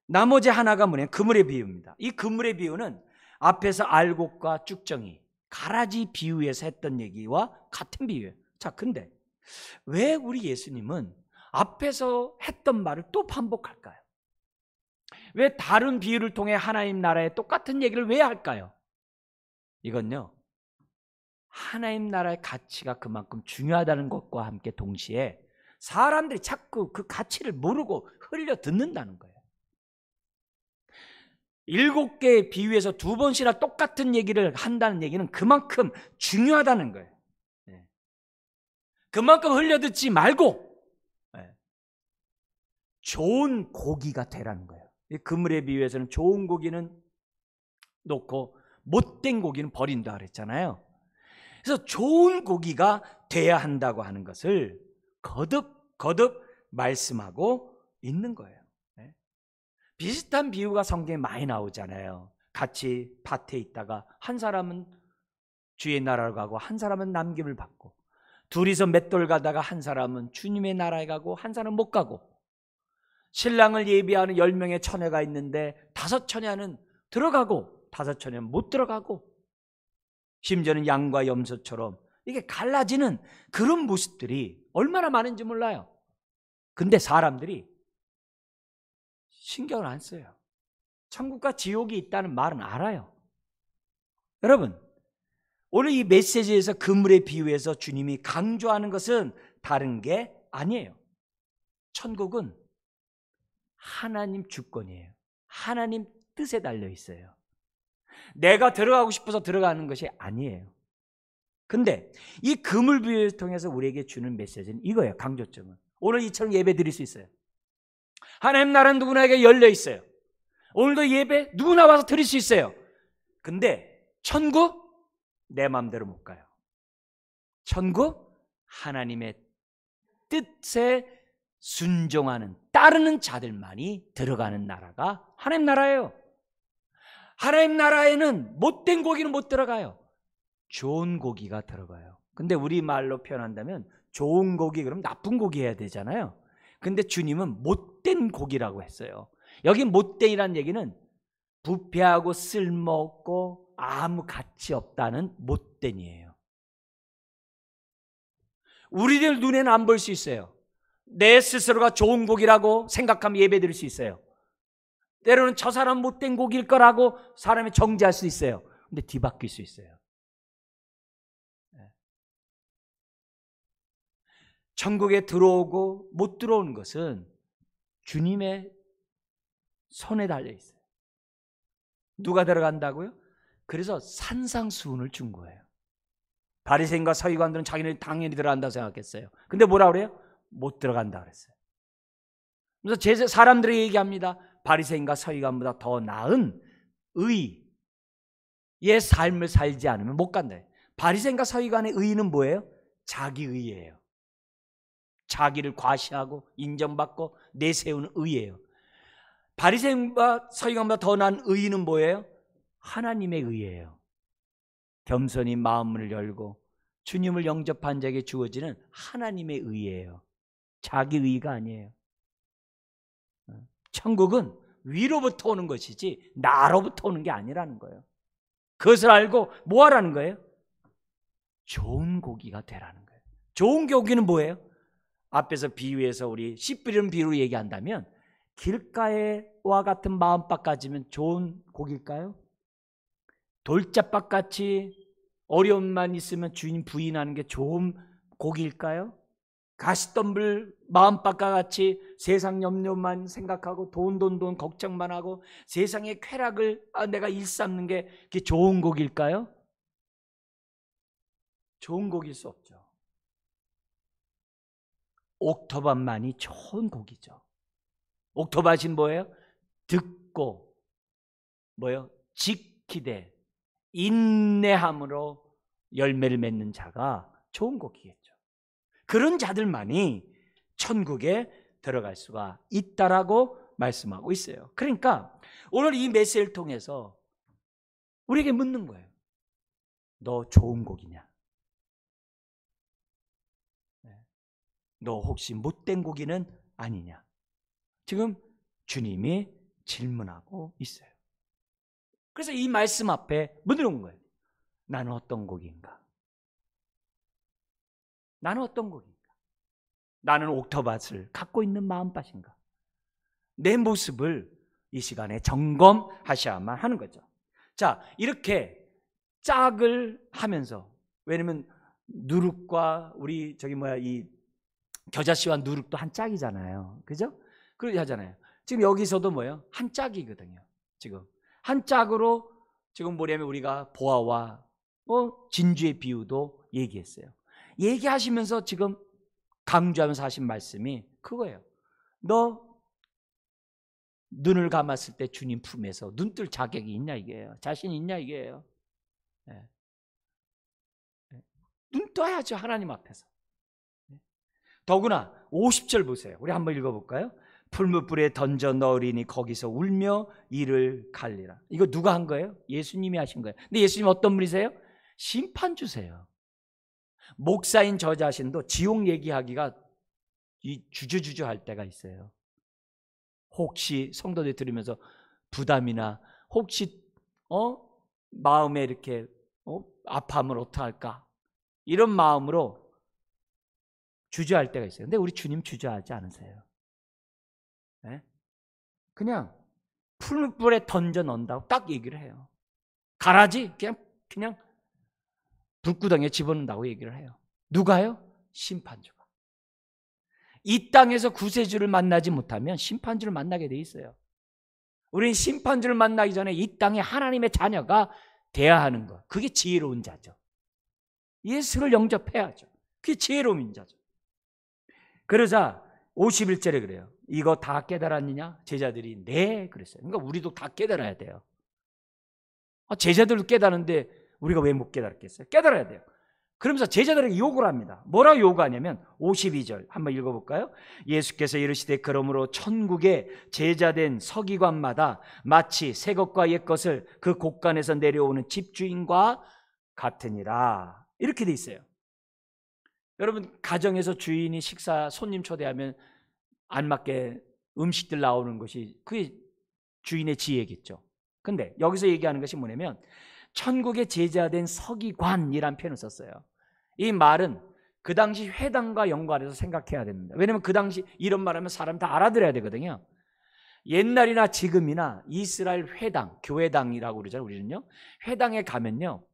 나머지 하나가 뭐냐면 그물의 비유입니다. 이 그물의 비유는 앞에서 알곡과 쭉정이 가라지 비유에서 했던 얘기와 같은 비유예요. 자, 근데 왜 우리 예수님은 앞에서 했던 말을 또 반복할까요? 왜 다른 비유를 통해 하나님 나라의 똑같은 얘기를 왜 할까요? 이건요, 하나님 나라의 가치가 그만큼 중요하다는 것과 함께 동시에 사람들이 자꾸 그 가치를 모르고 흘려 듣는다는 거예요. 7개의 비유에서 2번씩이나 똑같은 얘기를 한다는 얘기는 그만큼 중요하다는 거예요. 그만큼 흘려 듣지 말고 좋은 고기가 되라는 거예요. 그물의 비유에서는 좋은 고기는 놓고 못된 고기는 버린다 그랬잖아요. 그래서 좋은 고기가 돼야 한다고 하는 것을 거듭 말씀하고 있는 거예요. 비슷한 비유가 성경에 많이 나오잖아요. 같이 밭에 있다가 한 사람은 주의 나라로 가고 한 사람은 남김을 받고, 둘이서 맷돌 가다가 한 사람은 주님의 나라에 가고 한 사람은 못 가고, 신랑을 예비하는 10명의 처녀가 있는데 5 처녀는 들어가고 5 처녀는 못 들어가고, 심지어는 양과 염소처럼 이게 갈라지는 그런 모습들이 얼마나 많은지 몰라요. 근데 사람들이 신경을 안 써요. 천국과 지옥이 있다는 말은 알아요. 여러분, 오늘 이 메시지에서 그물의 비유에서 주님이 강조하는 것은 다른 게 아니에요. 천국은 하나님 주권이에요. 하나님 뜻에 달려 있어요. 내가 들어가고 싶어서 들어가는 것이 아니에요. 근데 이 그물 비유를 통해서 우리에게 주는 메시지는 이거예요. 강조점은 오늘 이처럼 예배 드릴 수 있어요. 하나님 나라는 누구나에게 열려 있어요. 오늘도 예배 누구나 와서 드릴 수 있어요. 근데 천국 내 마음대로 못 가요. 천국 하나님의 뜻에 순종하는, 따르는 자들만이 들어가는 나라가 하나님 나라예요. 하나님 나라에는 못된 고기는 못 들어가요. 좋은 고기가 들어가요. 근데 우리말로 표현한다면 좋은 고기 그럼 나쁜 고기 해야 되잖아요. 근데 주님은 못된 고기라고 했어요. 여기 못된이라는 얘기는 부패하고 쓸모없고 아무 가치 없다는 못된이에요. 우리들 눈에는 안 보일 수 있어요. 내 스스로가 좋은 고기라고 생각하면 예배드릴 수 있어요. 때로는 저 사람 못된 고기일 거라고 사람이 정죄할 수 있어요. 근데 뒤바뀔 수 있어요. 천국에 들어오고 못 들어오는 것은 주님의 손에 달려 있어요. 누가 들어간다고요? 그래서 산상수훈을 준 거예요. 바리새인과 서기관들은 자기는 당연히 들어간다고 생각했어요. 근데 뭐라 그래요? 못 들어간다 그랬어요. 그래서 사람들이 얘기합니다. 바리새인과 서기관보다 더 나은 의의, 의 삶을 살지 않으면 못 간다. 바리새인과 서기관의 의의는 뭐예요? 자기 의의예요. 자기를 과시하고 인정받고 내세우는 의의예요. 바리새인과 서기관보다 더 나은 의의는 뭐예요? 하나님의 의의예요. 겸손히 마음을 열고 주님을 영접한 자에게 주어지는 하나님의 의의예요. 자기 의의가 아니에요. 천국은 위로부터 오는 것이지 나로부터 오는 게 아니라는 거예요. 그것을 알고 뭐 하라는 거예요? 좋은 고기가 되라는 거예요. 좋은 고기는 뭐예요? 앞에서 비유해서 우리 씨 뿌리는 비유로 얘기한다면 길가에와 같은 마음밭 가지면 좋은 고기일까요? 돌짝밭같이 어려움만 있으면 주인 부인하는 게 좋은 고기일까요? 가시덤불 마음밭과 같이 세상 염려만 생각하고 돈 걱정만 하고 세상의 쾌락을 내가 일삼는 게 그게 좋은 곡일까요? 좋은 곡일 수 없죠. 옥토밭만이 좋은 곡이죠. 옥토밭이 뭐예요? 듣고 뭐예요? 지키되 인내함으로 열매를 맺는 자가 좋은 곡이겠죠. 그런 자들만이 천국에 들어갈 수가 있다라고 말씀하고 있어요. 그러니까 오늘 이 메시지를 통해서 우리에게 묻는 거예요. 너 좋은 곡이냐? 너 혹시 못된 곡이는 아니냐? 지금 주님이 질문하고 있어요. 그래서 이 말씀 앞에 묻는 거예요. 나는 어떤 곡인가? 나는 어떤 곡인가? 나는 옥토밭을 갖고 있는 마음밭인가? 내 모습을 이 시간에 점검하셔야만 하는 거죠. 자, 이렇게 짝을 하면서, 왜냐면 누룩과 우리 이 겨자씨와 누룩도 한 짝이잖아요. 그죠? 그렇게 하잖아요. 지금 여기서도 뭐예요? 한 짝이거든요. 지금 한 짝으로 지금 뭐냐면 우리가 보아와 진주의 비유도 얘기했어요. 얘기하시면서 지금 강조하면서 하신 말씀이 그거예요. 너 눈을 감았을 때 주님 품에서 눈 뜰 자격이 있냐 이게요. 자신이 있냐 이게요. 네. 눈 떠야죠, 하나님 앞에서. 더구나 50절 보세요. 우리 한번 읽어볼까요? 풀무불에 던져 넣으리니 거기서 울며 이를 갈리라. 이거 누가 한 거예요? 예수님이 하신 거예요. 근데 예수님 어떤 분이세요? 심판주세요. 목사인 저 자신도 지옥 얘기하기가 주저주저 할 때가 있어요. 혹시 성도들 들으면서 부담이나 혹시 마음에 이렇게 아파하면 어떡할까? 이런 마음으로 주저할 때가 있어요. 근데 우리 주님 주저하지 않으세요. 네? 그냥 풀물에 던져 넣는다고 딱 얘기를 해요. 가라지 그냥 불구덩이에 집어넣는다고 얘기를 해요. 누가요? 심판주가. 이 땅에서 구세주를 만나지 못하면 심판주를 만나게 돼 있어요. 우리는 심판주를 만나기 전에 이 땅에 하나님의 자녀가 돼야 하는 것. 그게 지혜로운 자죠. 예수를 영접해야죠. 그게 지혜로운 자죠. 그러자 51절에 그래요. 이거 다 깨달았느냐? 제자들이 네 그랬어요. 그러니까 우리도 다 깨달아야 돼요. 제자들도 깨달았는데 우리가 왜 못 깨달았겠어요? 깨달아야 돼요. 그러면서 제자들에게 욕을 합니다. 뭐라고 요구하냐면 52절 한번 읽어볼까요? 예수께서 이르시되 그러므로 천국에 제자된 서기관마다 마치 새 것과 옛 것을 그 곳간에서 내려오는 집주인과 같으니라. 이렇게 돼 있어요. 여러분 가정에서 주인이 식사 손님 초대하면 알맞게 음식들 나오는 것이 그게 주인의 지혜겠죠. 근데 여기서 얘기하는 것이 뭐냐면 천국의 제자된 서기관이라는 표현을 썼어요. 이 말은 그 당시 회당과 연관해서 생각해야 됩니다. 왜냐하면 그 당시 이런 말하면 사람 다 알아들어야 되거든요. 옛날이나 지금이나 이스라엘 회당, 교회당이라고 그러잖아요. 우리는요. 회당에 가면요.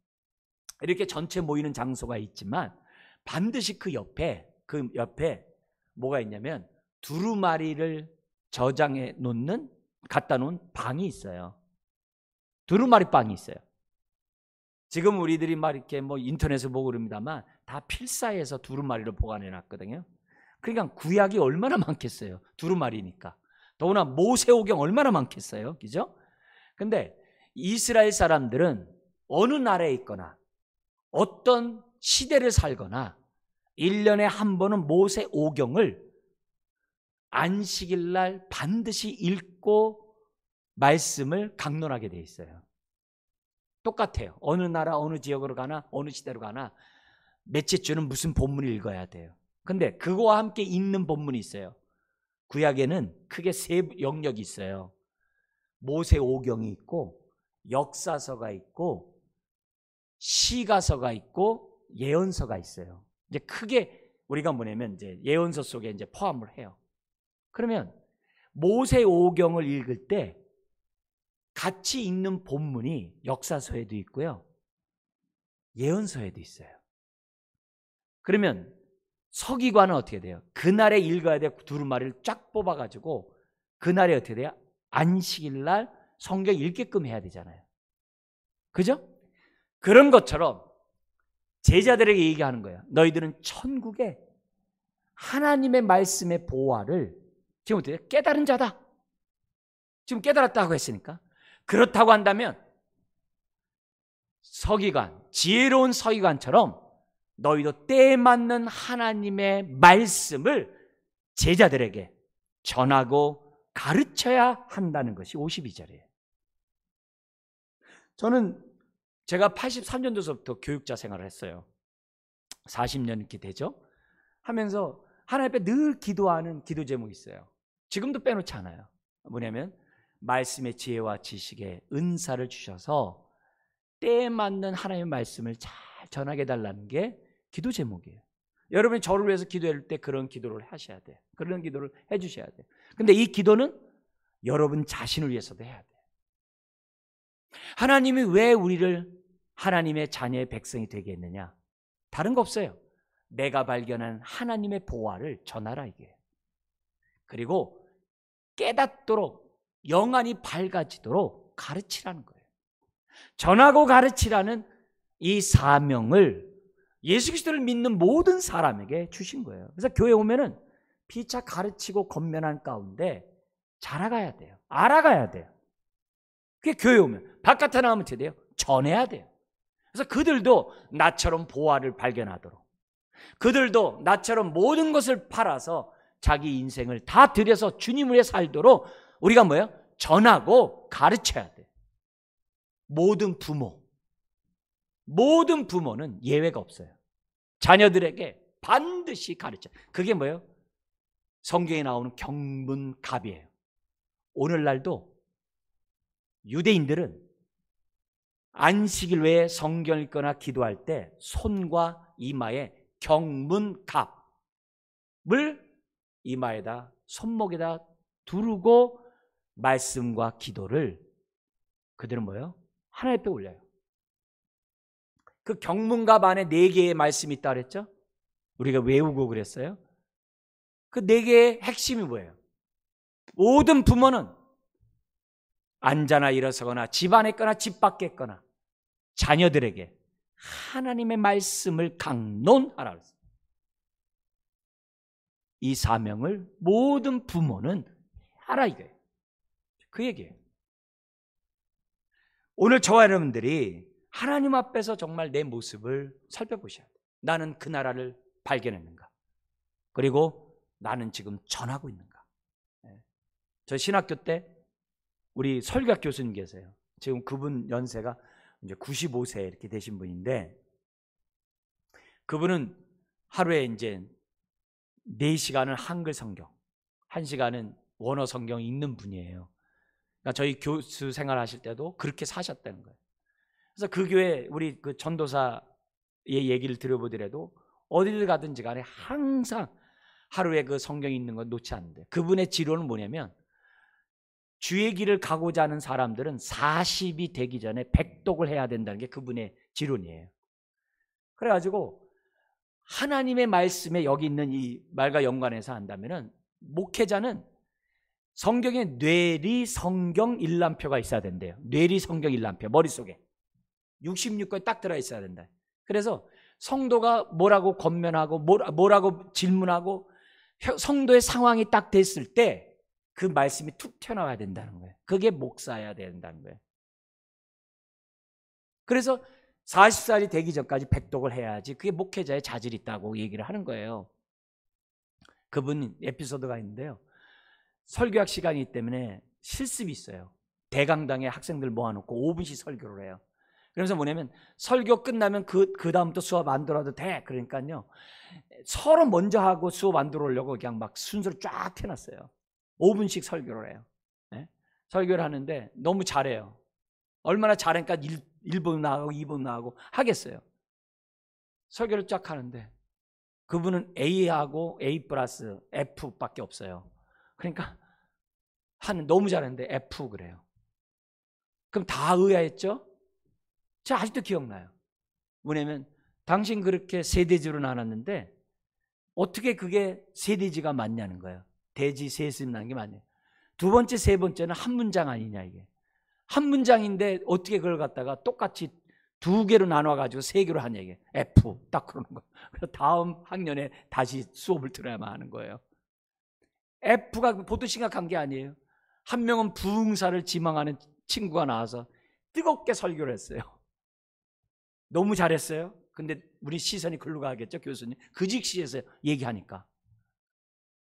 이렇게 전체 모이는 장소가 있지만 반드시 그 옆에 뭐가 있냐면 두루마리를 저장해 놓는 갖다 놓은 방이 있어요. 두루마리 방이 있어요. 지금 우리들이 막 이렇게 인터넷에 보고 그럽니다만 다 필사해서 두루마리를 보관해 놨거든요. 그러니까 구약이 얼마나 많겠어요. 두루마리니까. 더구나 모세오경 얼마나 많겠어요. 그죠? 근데 이스라엘 사람들은 어느 나라에 있거나 어떤 시대를 살거나 1년에 한 번은 모세오경을 안식일 날 반드시 읽고 말씀을 강론하게 돼 있어요. 똑같아요. 어느 나라, 어느 지역으로 가나, 어느 시대로 가나 몇째 주는 무슨 본문을 읽어야 돼요. 근데 그거와 함께 읽는 본문이 있어요. 구약에는 크게 세 영역이 있어요. 모세오경이 있고 역사서가 있고 시가서가 있고 예언서가 있어요. 이제 크게 우리가 뭐냐면 이제 예언서 속에 이제 포함을 해요. 그러면 모세오경을 읽을 때 같이 읽는 본문이 역사서에도 있고요. 예언서에도 있어요. 그러면 서기관은 어떻게 돼요? 그날에 읽어야 될 두루마리를 쫙 뽑아가지고 그날에 어떻게 돼요? 안식일 날 성경 읽게끔 해야 되잖아요. 그죠? 그런 것처럼 제자들에게 얘기하는 거예요. 너희들은 천국에 하나님의 말씀의 보화를 지금 어떻게 돼요? 깨달은 자다. 지금 깨달았다고 했으니까. 그렇다고 한다면 서기관, 지혜로운 서기관처럼 너희도 때에 맞는 하나님의 말씀을 제자들에게 전하고 가르쳐야 한다는 것이 52절이에요. 저는 제가 83년도서부터 교육자 생활을 했어요. 40년 이렇게 되죠. 하면서 하나님 앞에 늘 기도하는 기도 제목이 있어요. 지금도 빼놓지 않아요. 뭐냐면 말씀의 지혜와 지식의 은사를 주셔서 때에 맞는 하나님의 말씀을 잘 전하게 해달라는 게 기도 제목이에요. 여러분이 저를 위해서 기도할 때 그런 기도를 하셔야 돼요. 그런 기도를 해주셔야 돼요. 근데 이 기도는 여러분 자신을 위해서도 해야 돼요. 하나님이 왜 우리를 하나님의 자녀의 백성이 되게 했느냐? 다른 거 없어요. 내가 발견한 하나님의 보화를 전하라 이게. 그리고 깨닫도록 영안이 밝아지도록 가르치라는 거예요. 전하고 가르치라는 이 사명을 예수 그리스도를 믿는 모든 사람에게 주신 거예요. 그래서 교회 오면은 피차 가르치고 권면한 가운데 자라가야 돼요. 알아가야 돼요. 그게 교회 오면. 바깥에 나가면 어떻게 돼요? 전해야 돼요. 그래서 그들도 나처럼 보화를 발견하도록, 그들도 나처럼 모든 것을 팔아서 자기 인생을 다 들여서 주님을 위해 살도록 우리가 뭐예요? 전하고 가르쳐야 돼요. 모든 부모는 예외가 없어요. 자녀들에게 반드시 가르쳐. 그게 뭐예요? 성경에 나오는 경문갑이에요. 오늘날도 유대인들은 안식일 외에 성경 읽거나 기도할 때 손과 이마에 경문갑을 이마에다 손목에다 두르고 말씀과 기도를 그들은 뭐예요? 하나님 앞에 올려요. 그 경문갑 안에 4개의 말씀이 있다 그랬죠? 우리가 외우고 그랬어요. 그 4개의 핵심이 뭐예요? 모든 부모는 앉아나 일어서거나 집 안에 있거나 집 밖에 있거나 자녀들에게 하나님의 말씀을 강론하라 그랬어요. 이 사명을 모든 부모는 하라 이거예요. 그 얘기예요. 오늘 저와 여러분들이 하나님 앞에서 정말 내 모습을 살펴보셔야 돼요. 나는 그 나라를 발견했는가? 그리고 나는 지금 전하고 있는가? 저 신학교 때 우리 설교학 교수님 계세요. 지금 그분 연세가 이제 95세 이렇게 되신 분인데, 그분은 하루에 이제 4시간은 한글 성경, 1시간은 원어 성경 읽는 분이에요. 그러니까 저희 교수 생활하실 때도 그렇게 사셨다는 거예요. 그래서 그 교회 우리 그 전도사의 얘기를 들어보더라도 어디를 가든지 간에 항상 하루에 그 성경 읽는 건 놓지 않는데, 그분의 지론은 뭐냐면 주의 길을 가고자 하는 사람들은 40이 되기 전에 100독을 해야 된다는 게 그분의 지론이에요. 그래가지고 하나님의 말씀에 여기 있는 이 말과 연관해서 한다면은 목회자는 성경에 뇌리 성경 일람표가 있어야 된대요. 뇌리 성경 일람표 머릿속에 66권이 딱 들어 있어야 된다. 그래서 성도가 뭐라고 권면하고 뭐라고 질문하고 성도의 상황이 딱 됐을 때 그 말씀이 툭 튀어나와야 된다는 거예요. 그게 목사여야 된다는 거예요. 그래서 40살이 되기 전까지 100독을 해야지 그게 목회자의 자질이 있다고 얘기를 하는 거예요. 그분 에피소드가 있는데요. 설교학 시간이 있기 때문에 실습이 있어요. 대강당에 학생들 모아놓고 5분씩 설교를 해요. 그래서 뭐냐면 설교 끝나면 그 다음부터 수업 안 들어도 돼. 그러니까요. 서로 먼저 하고 수업 안 들어오려고 그냥 막 순서를 쫙 해놨어요. 5분씩 설교를 해요. 네? 설교를 하는데 너무 잘해요. 얼마나 잘하니까 1분 나가고 2분 나가고 하겠어요. 설교를 쫙 하는데 그분은 A하고 A 플러스 F밖에 없어요. 그러니까 너무 잘하는데 F 그래요. 그럼 다 의아했죠? 제가 아직도 기억나요. 뭐냐면 당신 그렇게 세대주로 나눴는데 어떻게 그게 세대지가 맞냐는 거예요. 대지 세습 나는 게 맞냐. 두 번째, 세 번째는 한 문장 아니냐 이게. 한 문장인데 어떻게 그걸 갖다가 똑같이 두 개로 나눠가지고 세 개로 하냐 이게. F 딱 그러는 거예요. 그래서 다음 학년에 다시 수업을 들어야만 하는 거예요. F가 보통 심각한 게 아니에요. 한 명은 부흥사를 지망하는 친구가 나와서 뜨겁게 설교를 했어요. 너무 잘했어요. 근데 우리 시선이 글로 가겠죠, 교수님. 그 즉시에서 얘기하니까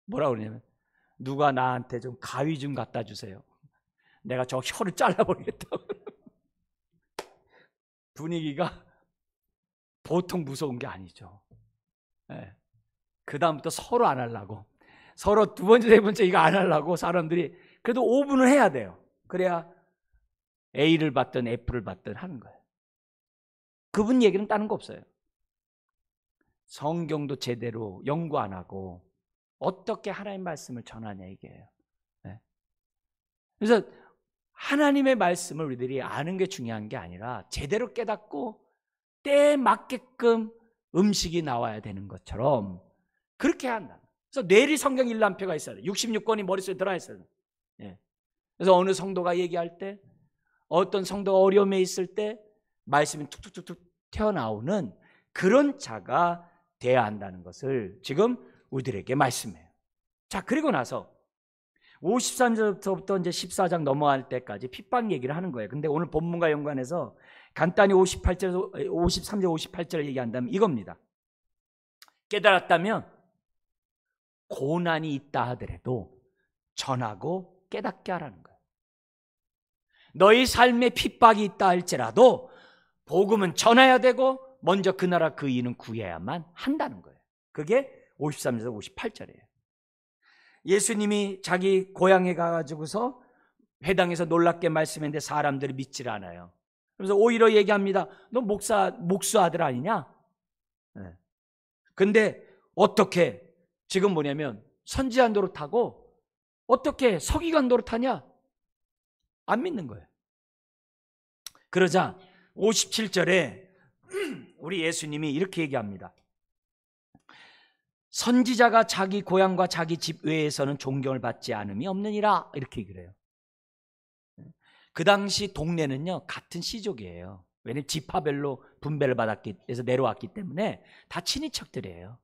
뭐라 그러냐면, 누가 나한테 좀 가위 좀 갖다 주세요. 내가 저 혀를 잘라버리겠다고. 분위기가 보통 무서운 게 아니죠. 네. 그 다음부터 서로 안 하려고, 서로 두 번째, 세 번째 이거 안 하려고 사람들이 그래도 5분을 해야 돼요. 그래야 A를 받든 F를 받든 하는 거예요. 그분 얘기는 다른 거 없어요. 성경도 제대로 연구 안 하고 어떻게 하나님의 말씀을 전하냐 이게요. 네. 그래서 하나님의 말씀을 우리들이 아는 게 중요한 게 아니라 제대로 깨닫고 때에 맞게끔 음식이 나와야 되는 것처럼 그렇게 한다. 그래서 내리 성경 1남표가 있어야 돼. 66권이 머릿속에 들어야 있어야 돼. 네. 그래서 어느 성도가 얘기할 때, 어떤 성도가 어려움에 있을 때 말씀이 툭툭툭툭 튀어나오는 그런 자가 돼야 한다는 것을 지금 우리들에게 말씀해요. 자, 그리고 나서 53절부터 이제 14장 넘어갈 때까지 핍박 얘기를 하는 거예요. 근데 오늘 본문과 연관해서 간단히 53절, 58절 얘기한다면 이겁니다. 깨달았다면 고난이 있다 하더라도 전하고 깨닫게 하라는 거예요. 너희 삶에 핍박이 있다 할지라도 복음은 전해야 되고 먼저 그 나라 그 이는 구해야만 한다는 거예요. 그게 53절에서 58절이에요. 예수님이 자기 고향에 가가지고서 회당에서 놀랍게 말씀했는데 사람들이 믿질 않아요. 그래서 오히려 얘기합니다. 너 목수 아들 아니냐? 네. 근데 어떻게 지금 뭐냐면 선지자 노릇하고 어떻게 서기관 노릇하냐? 안 믿는 거예요. 그러자 57절에 우리 예수님이 이렇게 얘기합니다. 선지자가 자기 고향과 자기 집 외에서는 존경을 받지 않음이 없느니라 이렇게 얘기를 해요. 그 당시 동네는요 같은 씨족이에요. 왜냐하면 지파별로 분배를 받았기 해서 내려왔기 때문에 다 친인척들이에요.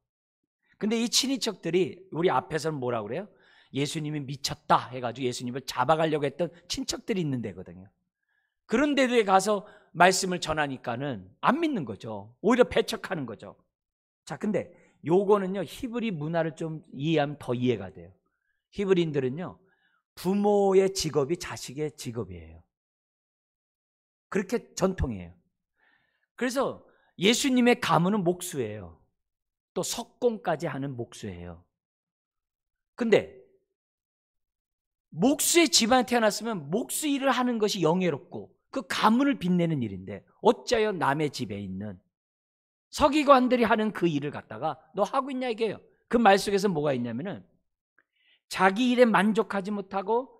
근데 이 친인척들이 우리 앞에서는 뭐라고 그래요? 예수님이 미쳤다 해가지고 예수님을 잡아가려고 했던 친척들이 있는 데거든요. 그런 데에 가서 말씀을 전하니까는 안 믿는 거죠. 오히려 배척하는 거죠. 자, 근데 요거는요 히브리 문화를 좀 이해하면 더 이해가 돼요. 히브리인들은요 부모의 직업이 자식의 직업이에요. 그렇게 전통이에요. 그래서 예수님의 가문은 목수예요. 또 석공까지 하는 목수예요. 근데 목수의 집안에 태어났으면 목수 일을 하는 것이 영예롭고 그 가문을 빛내는 일인데 어찌하여 남의 집에 있는 서기관들이 하는 그 일을 갖다가 너 하고 있냐 이게요. 그 말 속에서 뭐가 있냐면은 자기 일에 만족하지 못하고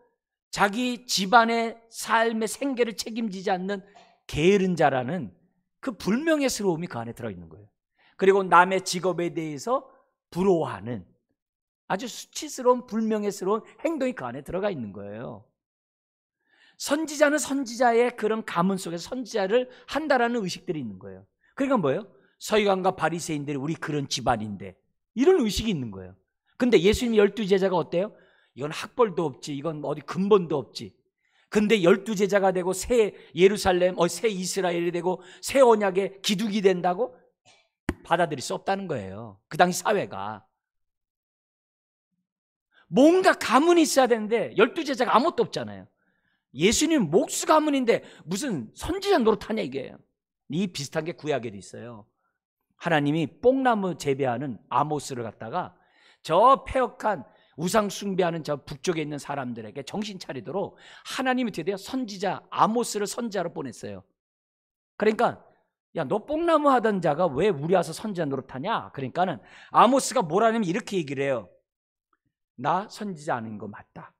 자기 집안의 삶의 생계를 책임지지 않는 게으른 자라는 그 불명예스러움이 그 안에 들어있는 거예요. 그리고 남의 직업에 대해서 부러워하는 아주 수치스러운 불명예스러운 행동이 그 안에 들어가 있는 거예요. 선지자는 선지자의 그런 가문 속에서 선지자를 한다라는 의식들이 있는 거예요. 그러니까 뭐예요? 서기관과 바리새인들이 우리 그런 집안인데 이런 의식이 있는 거예요. 근데 예수님 12제자가 어때요? 이건 학벌도 없지, 이건 어디 근본도 없지. 근데 12제자가 되고 새 예루살렘, 새 이스라엘이 되고 새 언약의 기둥이 된다고 받아들일 수 없다는 거예요. 그 당시 사회가. 뭔가 가문이 있어야 되는데 12제자가 아무것도 없잖아요. 예수님 목수 가문인데 무슨 선지자 노릇하냐 이게. 이 비슷한 게 구약에도 있어요. 하나님이 뽕나무 재배하는 아모스를 갖다가 저 폐역한 우상 숭배하는 저 북쪽에 있는 사람들에게 정신 차리도록 하나님이 드디어 선지자 아모스를 선지자로 보냈어요. 그러니까 야, 너 뽕나무 하던 자가 왜 우리 와서 선지자 노릇하냐? 그러니까는 아모스가 뭐라냐면 이렇게 얘기를 해요. 나 선지자 아닌 거 맞다.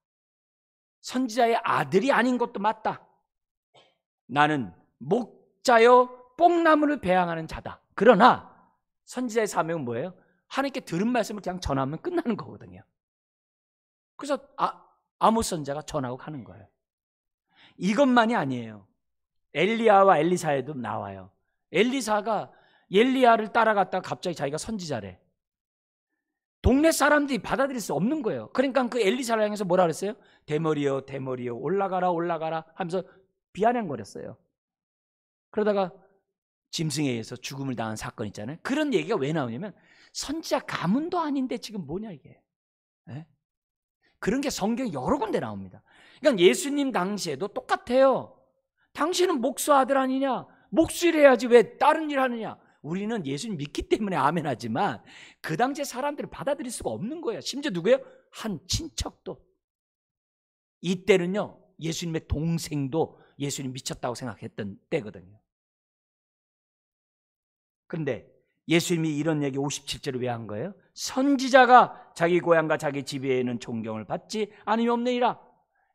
선지자의 아들이 아닌 것도 맞다. 나는 목자여 뽕나무를 배양하는 자다. 그러나 선지자의 사명은 뭐예요? 하나님께 들은 말씀을 그냥 전하면 끝나는 거거든요. 그래서 아모스 선지자가 전하고 가는 거예요. 이것만이 아니에요. 엘리야와 엘리사에도 나와요. 엘리사가 엘리야를 따라갔다가 갑자기 자기가 선지자래. 동네 사람들이 받아들일 수 없는 거예요. 그러니까 그 엘리사를 향해서 뭐라 그랬어요? 대머리여 대머리여 올라가라 올라가라 하면서 비아냥거렸어요. 그러다가 짐승에 의해서 죽음을 당한 사건 있잖아요. 그런 얘기가 왜 나오냐면 선지자 가문도 아닌데 지금 뭐냐 이게. 네? 그런 게 성경에 여러 군데 나옵니다. 그러니까 예수님 당시에도 똑같아요. 당신은 목수 아들 아니냐? 목수일 해야지 왜 다른 일 하느냐? 우리는 예수님 믿기 때문에 아멘 하지만 그 당시에 사람들을 받아들일 수가 없는 거예요. 심지어 누구예요? 한 친척도. 이때는요 예수님의 동생도 예수님 미쳤다고 생각했던 때거든요. 그런데 예수님이 이런 얘기 57절을 왜 한 거예요? 선지자가 자기 고향과 자기 집에는 존경을 받지 아니면 없느니라.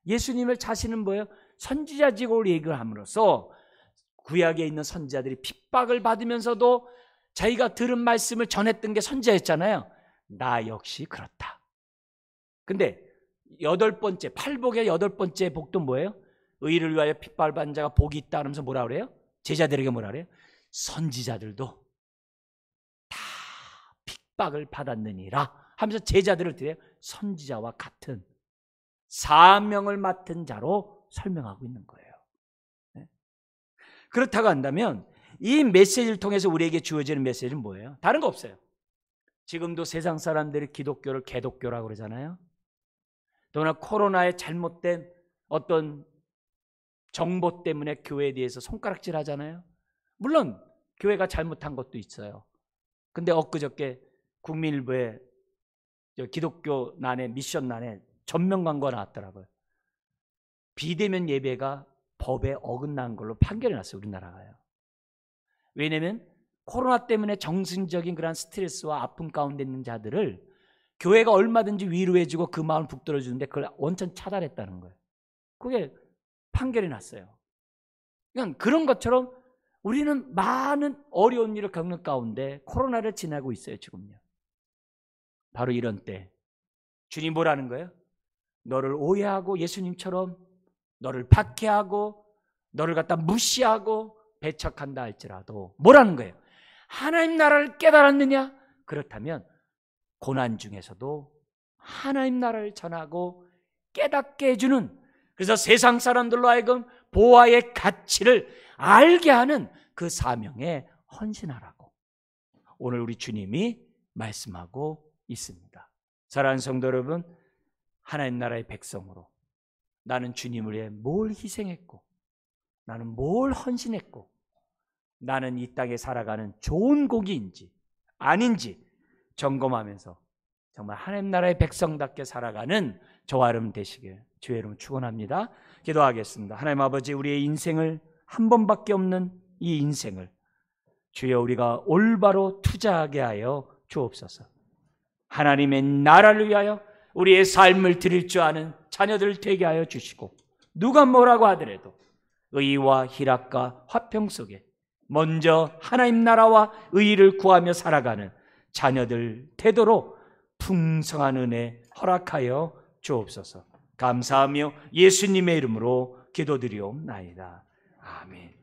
예수님을 자신은 뭐예요? 선지자직으로 얘기를 함으로써 구약에 있는 선지자들이 핍박을 받으면서도 자기가 들은 말씀을 전했던 게 선지자였잖아요. 나 역시 그렇다. 근데 팔복의 8번째 복도 뭐예요? 의를 위하여 핍박을 받는 자가 복이 있다 하면서 뭐라 그래요? 제자들에게 뭐라 그래요? 선지자들도 다 핍박을 받았느니라 하면서 제자들을 드려요. 선지자와 같은 사명을 맡은 자로 설명하고 있는 거예요. 그렇다고 한다면 이 메시지를 통해서 우리에게 주어지는 메시지는 뭐예요? 다른 거 없어요. 지금도 세상 사람들이 기독교를 개독교라고 그러잖아요. 또나 코로나의 잘못된 어떤 정보 때문에 교회에 대해서 손가락질 하잖아요. 물론 교회가 잘못한 것도 있어요. 근데 엊그저께 국민일보에 기독교 난에 미션 난에 전면 광고가 나왔더라고요. 비대면 예배가 법에 어긋난 걸로 판결이 났어요. 우리나라가요. 왜냐하면 코로나 때문에 정신적인 그런 스트레스와 아픔 가운데 있는 자들을 교회가 얼마든지 위로해주고 그 마음을 북돋아주는데 그걸 원천 차단했다는 거예요. 그게 판결이 났어요. 그러니까 그런 것처럼 우리는 많은 어려운 일을 겪는 가운데 코로나를 지나고 있어요. 지금요. 바로 이런 때 주님 뭐라는 거예요? 너를 오해하고 예수님처럼 너를 박해하고 너를 갖다 무시하고 배척한다 할지라도 뭐라는 거예요? 하나님 나라를 깨달았느냐? 그렇다면 고난 중에서도 하나님 나라를 전하고 깨닫게 해주는, 그래서 세상 사람들로 하여금 보화의 가치를 알게 하는 그 사명에 헌신하라고 오늘 우리 주님이 말씀하고 있습니다. 사랑하는 성도 여러분, 하나님 나라의 백성으로 나는 주님을 위해 뭘 희생했고 나는 뭘 헌신했고 나는 이 땅에 살아가는 좋은 고기인지 아닌지 점검하면서 정말 하나님 나라의 백성답게 살아가는 저와 여러분 되시길 주의 이름으로 축원합니다. 기도하겠습니다. 하나님 아버지, 우리의 인생을 한 번밖에 없는 이 인생을 주여 우리가 올바로 투자하게 하여 주옵소서. 하나님의 나라를 위하여 우리의 삶을 드릴 줄 아는 자녀들 되게 하여 주시고, 누가 뭐라고 하더라도 의와 희락과 화평 속에 먼저 하나님 나라와 의를 구하며 살아가는 자녀들 되도록 풍성한 은혜 허락하여 주옵소서. 감사하며 예수님의 이름으로 기도드리옵나이다. 아멘.